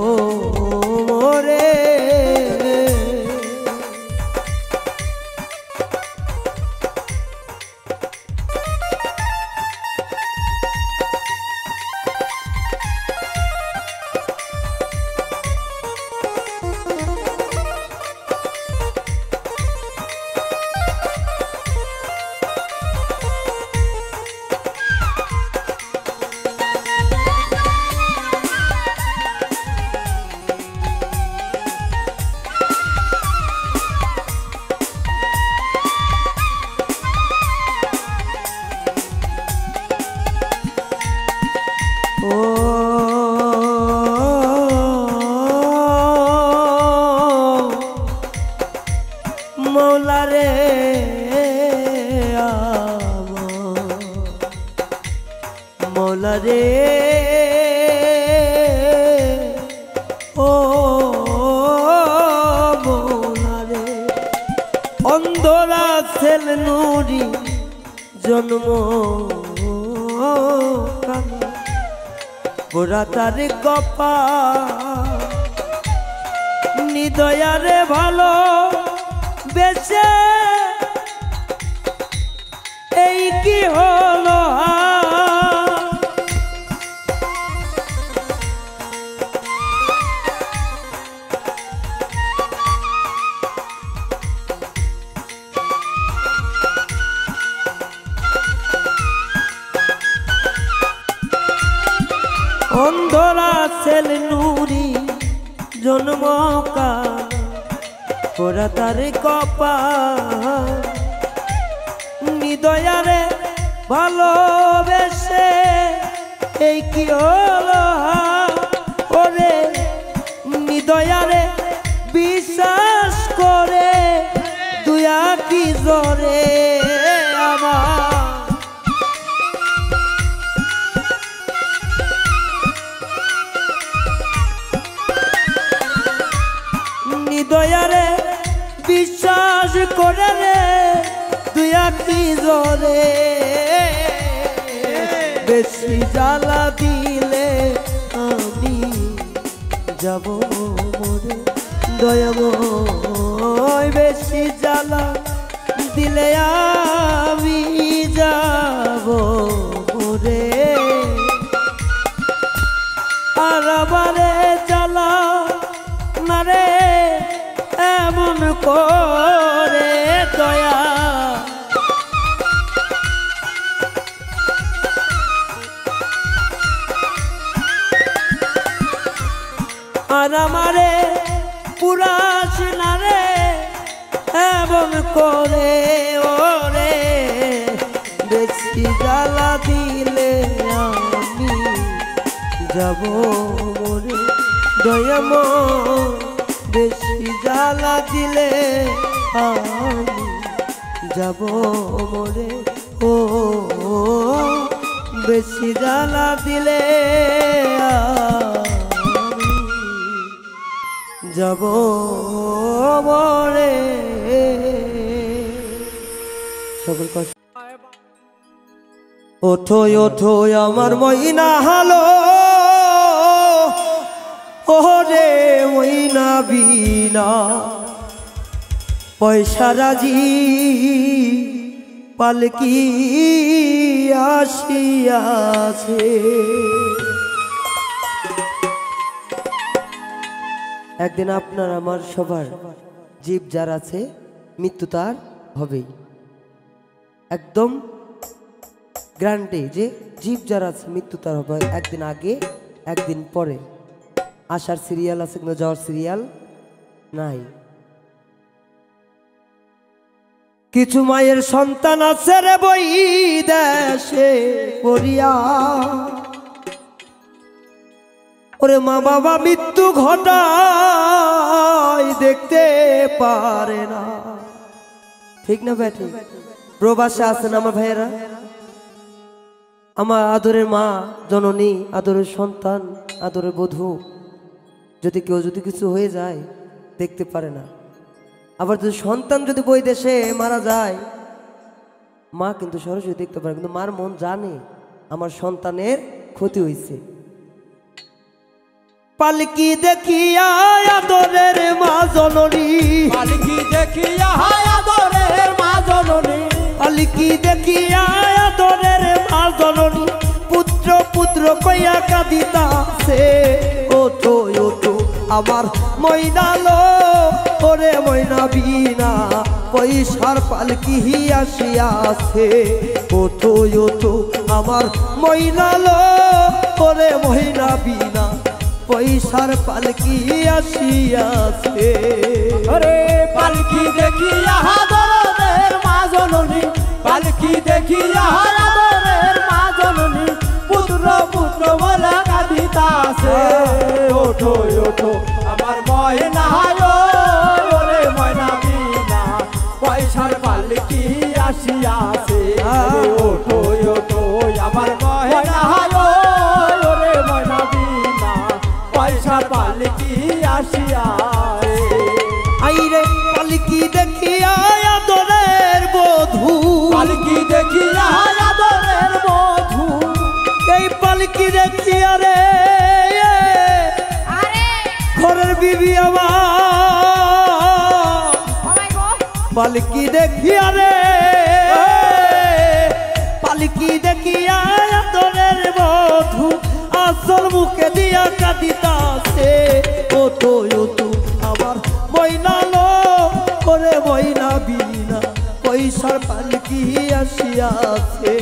মরে। মৌলা রে মৌলা রে ও মৌলা রে, অন্ধরা ছেল নুরি জন্ম গোরা তার কপা নিদয়ারে ভালো বেঁচে এই কি হলো। অন্ধরা ছেল নুরি জন্ম ওরা তার কপা নিদয়ারে ভালোবেসে এই কি হলো। ওরে নিদয়ারে বিশ্বাস করে দুয়া কি জরে আমার, নিদয়ারে বিশ্বাস করে রে দুয়া কি জরে। বেশি জ্বালা দিলে আমি যাব মোরে দয়াময় বেশি জ্বালা দিলে আমি যাব মোরে আর আমারে জ্বালা না রে এমন করে দয়া আর আমারে পুরাস না রে এমন করে ওরে বেশি জ্বালা দিলে আমি যাব মোরে দয়াময় বেশি জ্বালা দিলে আমি যাব মোরে ও বেশি জ্বালা দিলে আমি যাব মোরে সকল কষ্ট ওঠো ওঠো আমার মইনা হালো ওরে মইনা বিনা পয়সা রাজি পালকি আসিয়াছে একদিন আপনার আমার সবার জীব যার আছে মৃত্যু তার হবেই একদম গ্যারান্টি যে জীব যার আছে মৃত্যু তার হবে একদিন আগে একদিন পরে আসার সিরিয়াল আছে কিন্তু যাওয়ার সিরিয়াল নাই কিছু মায়ের সন্তান আছে রে বই দেশে পড়িয়া ওরে মা বাবা মৃত্যু ঘটায় দেখতে পারে না ঠিক না ভাই ঠিক প্রবাসে আছেন আমার ভাইয়েরা আমার আদরের মা জননী আদরের সন্তান আদরের বধূ যদি কেউ যদি কিছু হয়ে যায় দেখতে পারে না আবার যদি সন্তান যদি বই দেশে মারা যায় মা কিন্তু সরাসরি দেখতে পারে কিন্তু মার মন জানে আমার সন্তানের ক্ষতি হয়েছে পালকি দেখিয়া আদরের মা জননী পালকি দেখিয়া আদরের মা জননী পালকি দেখিয়া আদরের মা জননী পুত্র পুত্র কইয়া কাঁদিতাছে ওঠো ওঠো আমার ময়নালো ওরে ময়না বিনা পয়সার পালকি আসিয়াছে ওঠো ওঠো আমার ময়নালো ওরে ময়না বিনা পয়সার পালকি আসিয়াছে ওরে পালকি দেখিয়া আদরের মা জননী পালকি দেখিয়া আদরের মা জননী পুত্র পুত্র বলে কাঁদিতাছে ওঠো ওঠো আমার ময়না ওরে ময়না বিনা পয়সার পালকি আসিয়াছে ওঠো ওঠো আমার ময়না ওরে ময়না বিনা পয়সার পালকি আসিয়াছে আইরে পালকি দেখিয়া আদরের বধূ পালকি দেখিয়া আদরের বধূ এই পালকি দেখিয়া রে ঘরের বিবি আমার পালকি দেখিয়া রে পালকি দেখিয়া আদরের বধূ আসল মুখে দিয়া কাঁদিতাছে ওঠো ওঠো আমার ময়নালো করে ময়না বিনা পয়সার পালকি আসিয়াছে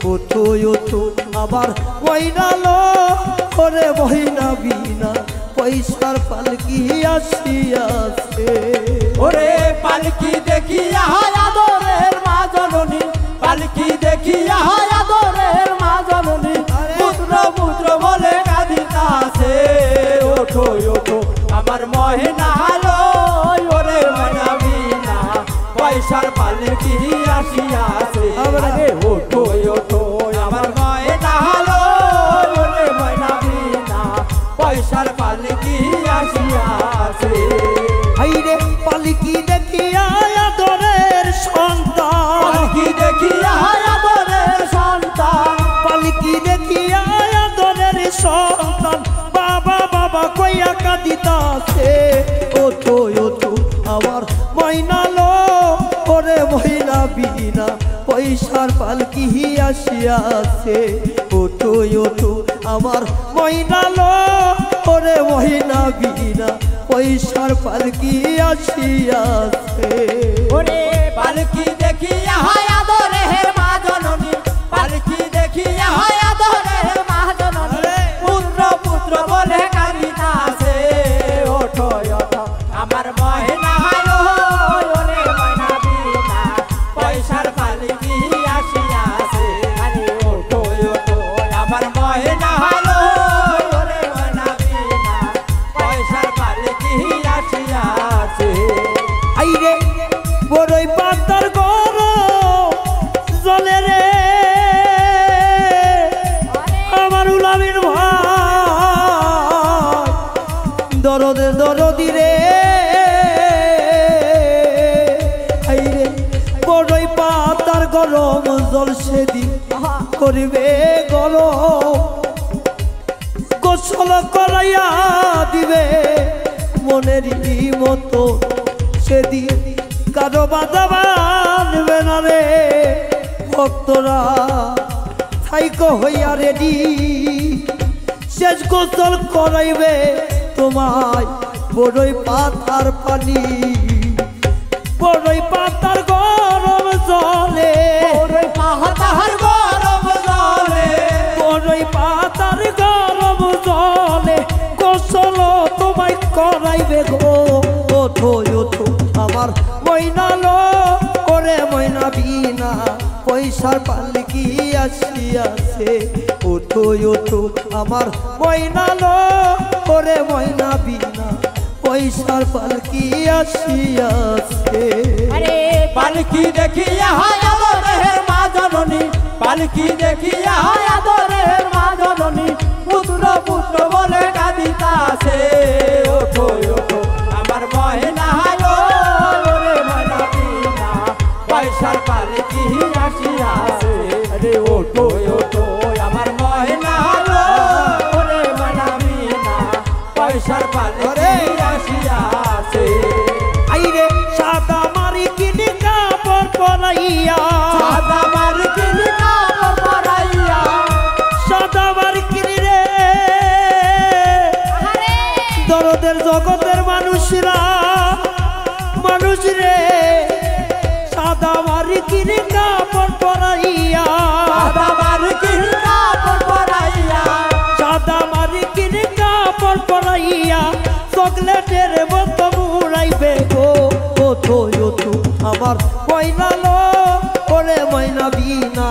ওঠো ওঠো আমার ময়নালো করে ময়না বিনা পয়সার পালকি আসিয়াছে ওরে পালকি দেখিয়া আদরের মা জননী পালকি দেখিয়া আদরের মা জননী পুত্র পুত্র বলে কাঁদিতাছে ওঠো ওঠো আমার ময়না ওরে ময়না বিনা পয়সার পালকি আসিয়াছে আরে ওঠো ওঠো আমার ময়না ওরে ময়না বিনা পয়সার পালকি আসিয়াছে হাইরে পালকি দেখিয়া আদরের সন্তান পালকি দেখিয়া আদরের সন্তান পালকি দেখিয়া আদরের সন্তান বাবা বাবা কইয়া কাঁদিতাছে ওঠো ওঠো আমার ময়না লো ওরে ময়না বিনা পয়সার পালকি আসিয়াছে ওঠো ওঠো আমার ময়না লো ওরে ময়না বিনা পয়সার পালকি আসিয়াছে ওরে পালকি দেখিয়া হয় আদরের মা জননী পালকি দেখিয়া হয় আদরের মা জননী পুত্র পুত্র বলে কাঁদিতাছে ওঠো ওঠো আমার ময়না হালো ওরে ময়না বিনা পয়সার পালকি আসিয়াছে আরে ওঠো ওঠো আমার ময়না হালো ওরে ময়না বিনা পয়সার পালকি আসিয়াছে আইরে বড়ই পাতার গরম জলে রে আমার উলামির ভাই দরদে দরদি রে আইরে বড়ই পাতার গরম জল সেদিন করিবে গরম গোসল করাইয়া দিবে মনের মতো সেদিন কারো বাধা বানবে না রে ভক্তরা থাইকো হইয়া রেডি শেষ গোসল করাইবে তোমায় বড়ই পাতার পানি বড়ই পাতার গরম জলে ওরে পাহাড় গরম জলে বড়ই পাতার গরম জলে গোসল তোমায় করাইবে গো ওঠো ওঠো আমার ময়না লো ওরে ময়না বিনা পয়সার পালকি আসিয়াছে ওঠো ওঠো আমার ময়না লো ওরে ময়না বিনা পয়সার পালকি আসিয়াছে আরে পালকি দেখিয়া হয় আদরের মা জননী পালকি দেখিয়া হয় আদরের মা জননী পুত্র পুত্র বলে কাঁদিতাছে ওঠো ওঠো আমার ময়না হালো ওরে ময়না বিনা পয়সার পালকি আসিয়াছে আরে ওঠো ওঠো আমার ময়না হালো ওরে ময়না বিনা পয়সার পালকি আসিয়াছে আইরে সাদা মারি কিনে কাপড় পরাইয়া সাদা মার্কিনি কাপড় পরাইয়া সাদা মারি কিনে রে দরদের জগতের মানুষরা মানুষ রে সাদা মারি কিনে কাপড় পরাইয়া সাদা মার্কিনি কাপড় পরাইয়া সাদা মারি কিনে কাপড় পরাইয়া চকলেটের মতো মুড়াইবে গো ওঠো ওঠো আমার ময়না লো ওরে ময়না বিনা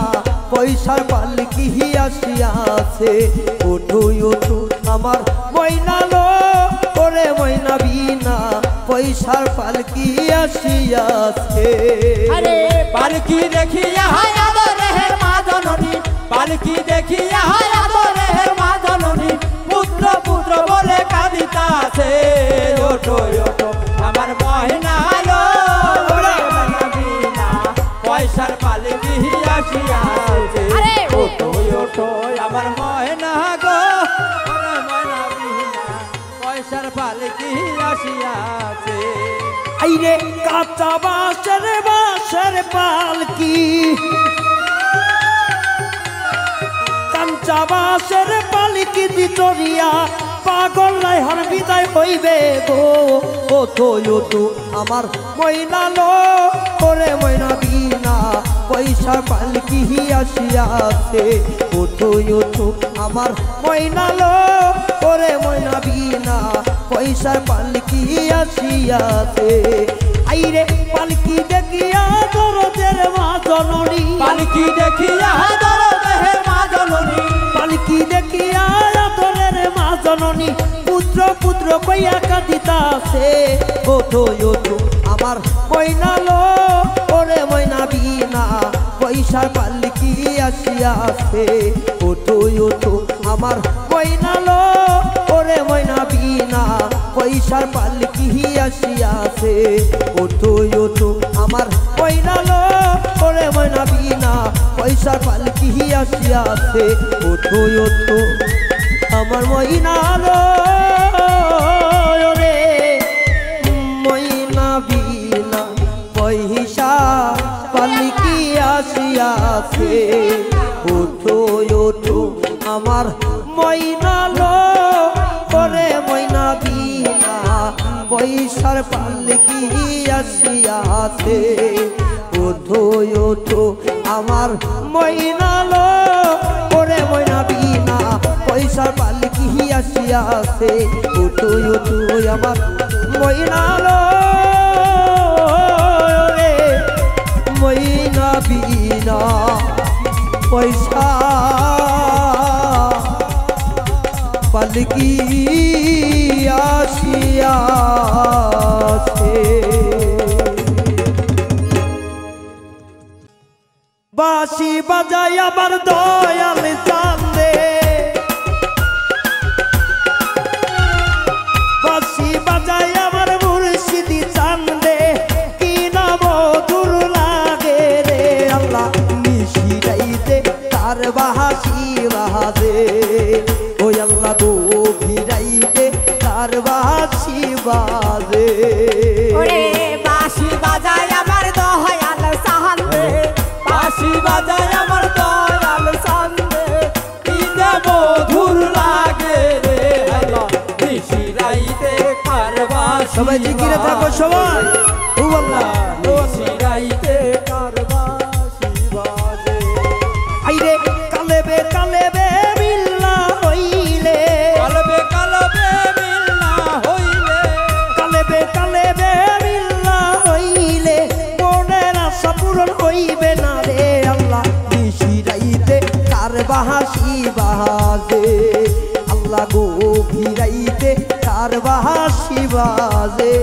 পয়সার পালকি আসিয়াছে ওঠো ওঠো আমার ময়না লো ওরে ময়না বিনা পয়সার পালকি আসিয়াছে আরে পালকি দেখিয়া হয় আদরের মা জননী পালকি দেখিয়া হয় আদরের মা জননী পুত্র পুত্র বলে কাঁদিতাছে ওঠো ওঠো আমার ময়না হালো ওরে ময়না বিনা পয়সার পালকি আসিয়াছে ওঠো ওঠো আমার ময়না গো ওরে ময়না বিনা পয়সার পালকি আসিয়াছে আইরে কাঁচা বাঁশের পালকি কাঁচা বাঁশের পালকি দিতরিয়া পাগল রাইহার বিদায় হইবে গো ওঠো ওঠো আমার ময়না লো ওরে ময়না বিনা পয়সার পালকি আসিয়াছে ওঠো ওঠো আমার ময়না লো ওরে ময়না বিনা পয়সার পালকি আসিয়াছে আইরে পালকি দেখিয়া দরদের মা জননী পালকি দেখিয়া দরদের মা জননী পালকি দেখিয়া দরের মা জননী পুত্র পুত্র কইয়া কাঁদিতাছে ওঠো ওঠো আমার ময়না লো ওরে ময়না বিনা পয়সার পালকি আসিয়াছে ওঠো ওঠো আমার ময়না লো ওরে ময়না বিনা পয়সার পালকি আসিয়াছে ওঠো ওঠো আমার ময়না লো ওরে ময়না বিনা পয়সার পালকি আসিয়াছে ওঠো ওঠো আমার ময়না লো পয়সার পাল্কি আসিয়াছে ওঠো ওঠো আমার ময়নালো ওরে ময়না বিনা পয়সার পাল্কি আসিয়াছে ওঠো ওঠো আমার ময়নালো রে ময়না বিনা পয়সা পালকি আসিয়াছে বাঁশি বাজায় আমার দয়াল চাঁদে বাঁশি বাজায় আমার মুর্শিদি চাঁদে কি নাম দূর লাগে রে আল্লাহ নিশিরাইতে তার বাঁশি বাজে ওই আল্লাহ গো ভিড়াইতে তার বাঁশি বাজে ওরে বাঁশি বাজায় আমার দয়াল চাঁদে বাঁশি বাজায় আমার দয়াল চাঁদে কি দেব ধুর লাগে রে আল্লাহ নিশিরাইতে কার বাঁশি সবাই জিকিরে থাকো সবাই ও আল্লাহ নিশিরাইতে কার বাঁশি বাজে আইরে কালেবে কালেবে মিল্লা হইলে কালবে কালবে মিলনা হইলে কালেবে কালেবে মিল্লা হইলে মনের আশা পূরণ হইবে না রে আল্লাহ নিশিরাইতে কার বাঁশি বাজে আল্লাহ গো ভিড়াইতে কার বাঁশি বাজে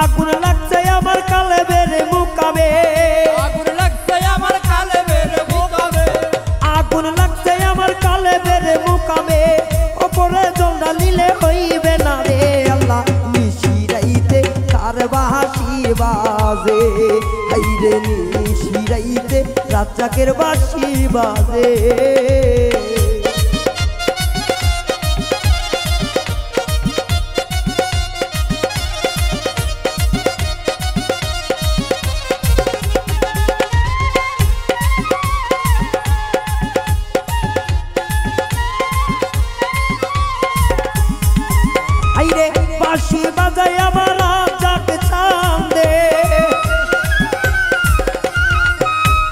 আগুন লাগছে আমার কালেবের মুকামে আগুন লাগছে আমার কালবের মুকামে আগুন লাগছে আমার কালেবের মুকামে ওপরে জল ঢালিলে হইবে না রে আল্লাহ নিশিরাইতে কার বাঁশি বাজে হাইরে নিশিরাইতে রাজ্জাকের বাঁশি বাজে আইরে বাঁশি বাজায় আমার রাজ্জাক চাঁদে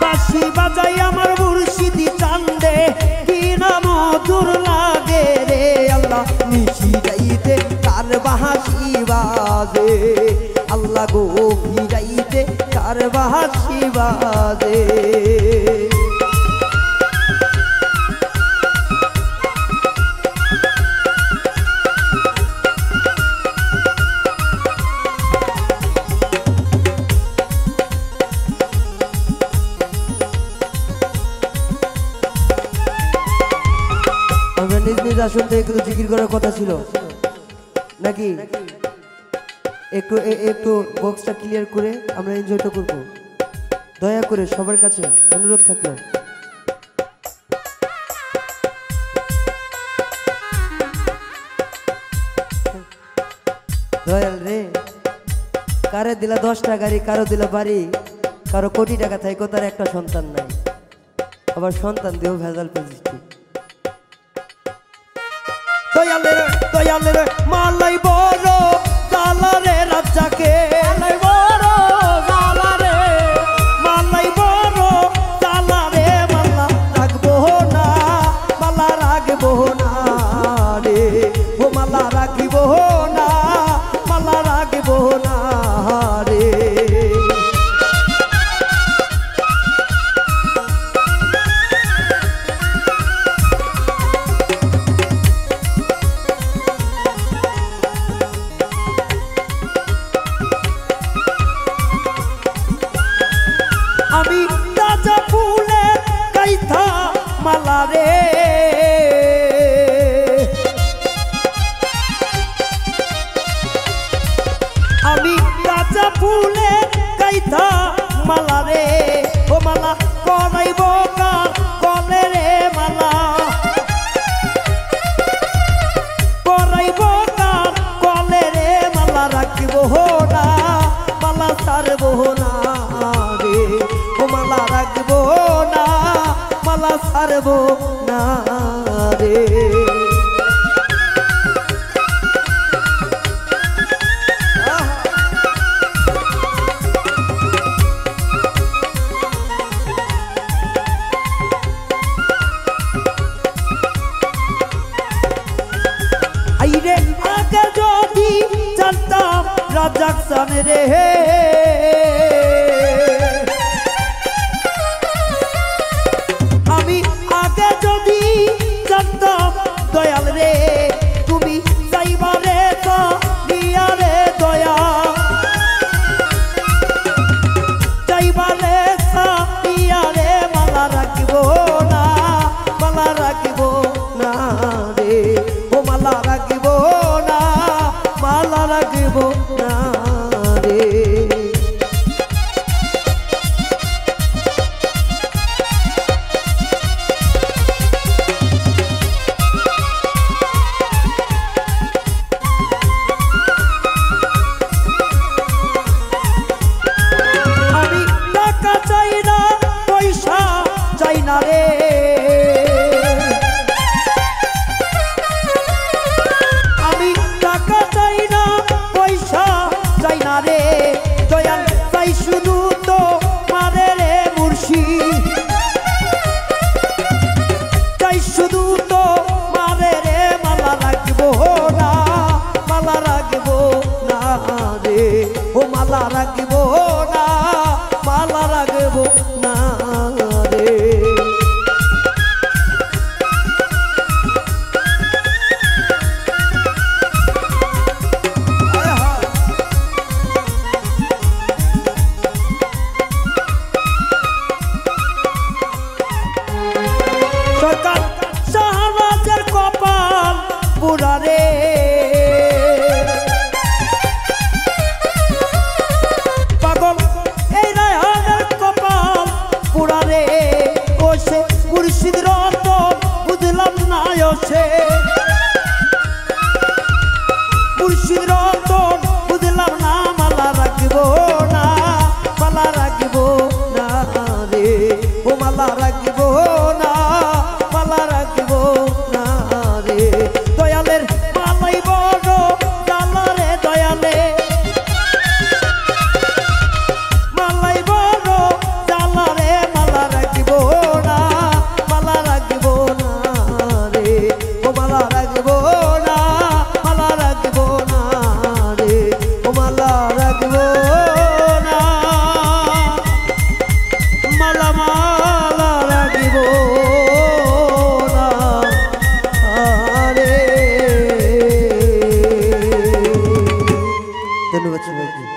বাঁশি বাজায় আমার মুর্শিদি চাঁদে কি নাম দূর লাগে রে আল্লাহ নিশিরাইতে কার বাঁশি বাজে আল্লাহ গো ভিড়াইতে কার বাঁশি বাজে আমরা নিজ নিজ আসন থেকে একটু জিকির করার কথা ছিল নাকি একটু একটু বক্সটা ক্লিয়ার করে আমরা এনজয়টা করব দয়া করে সবার কাছে অনুরোধ থাকলো দয়াল রে কারে দিলা 10টা গাড়ি কারো দিলা বাড়ি কারো কোটি টাকা থাইকো তার একটা সন্তান নাই আবার সন্তান দেও ভেজাল পেয়েছি দয়ালের মালাই বড় জালারে রাজ্জাকে মালাই বড় জালারে মালাই বড় জালারে মালা রাখবো না মালা রাখবো না রে ও মালা রাখবো না মালা রাখবো না রে আমি রাজা ফুলে কাইথা মালা রে আমি রাজা ফুলে কাইথা মালা রে ও মালা করাইব কার কলে রে মালা ছাড়বো না রে। আইরে আগে যদি জানতাম রাজাক চান রে, আমি আগে যদি জানতাম দয়াল রে, তুমি যাইবারে তো নিয়া রে দয়া, যাইবারে তো নিয়া রে মালা রাখিব না, মালা রাখিব না রে, ও মালা রাখিব না, মালা রাখিব না রে। আমি টাকা চাই না, পয়সা চাই না রে, আমি টাকা চাই না, পয়সা চাই না রে, দয়াল চাই শুধু তো মারে রে মুর্শিদ, চাই শুধু তো মারে রে, মালা রাখবো না, মালা রাখবো না রে, ও মালা রাখবো না, মালা রাখবো না রে। সরকার শাহবাজের কপাল পুরা রে, পাগল এই রায়হানের কপাল পুরা রে, ও সে মুর্শিদ রতন বুঝলাম না সে, মুর্শিদ রতন বুঝলাম না, মালা রাখবো না, মালা রাখবো না রে, ও মালা রাখবো না, মালা রাখবো না রে। দয়ালের মালাই বড় জালা রে, দয়ালে মালাই বড় জালা রে, মালা রাখবো না, মালা রাখবো না রে, ও মালা রাখবো না, মালা রাখবো না রে, ও মালা রাখবো না, মালা মালা রাখবো না রে। ধন্যবাদ সবাইকে।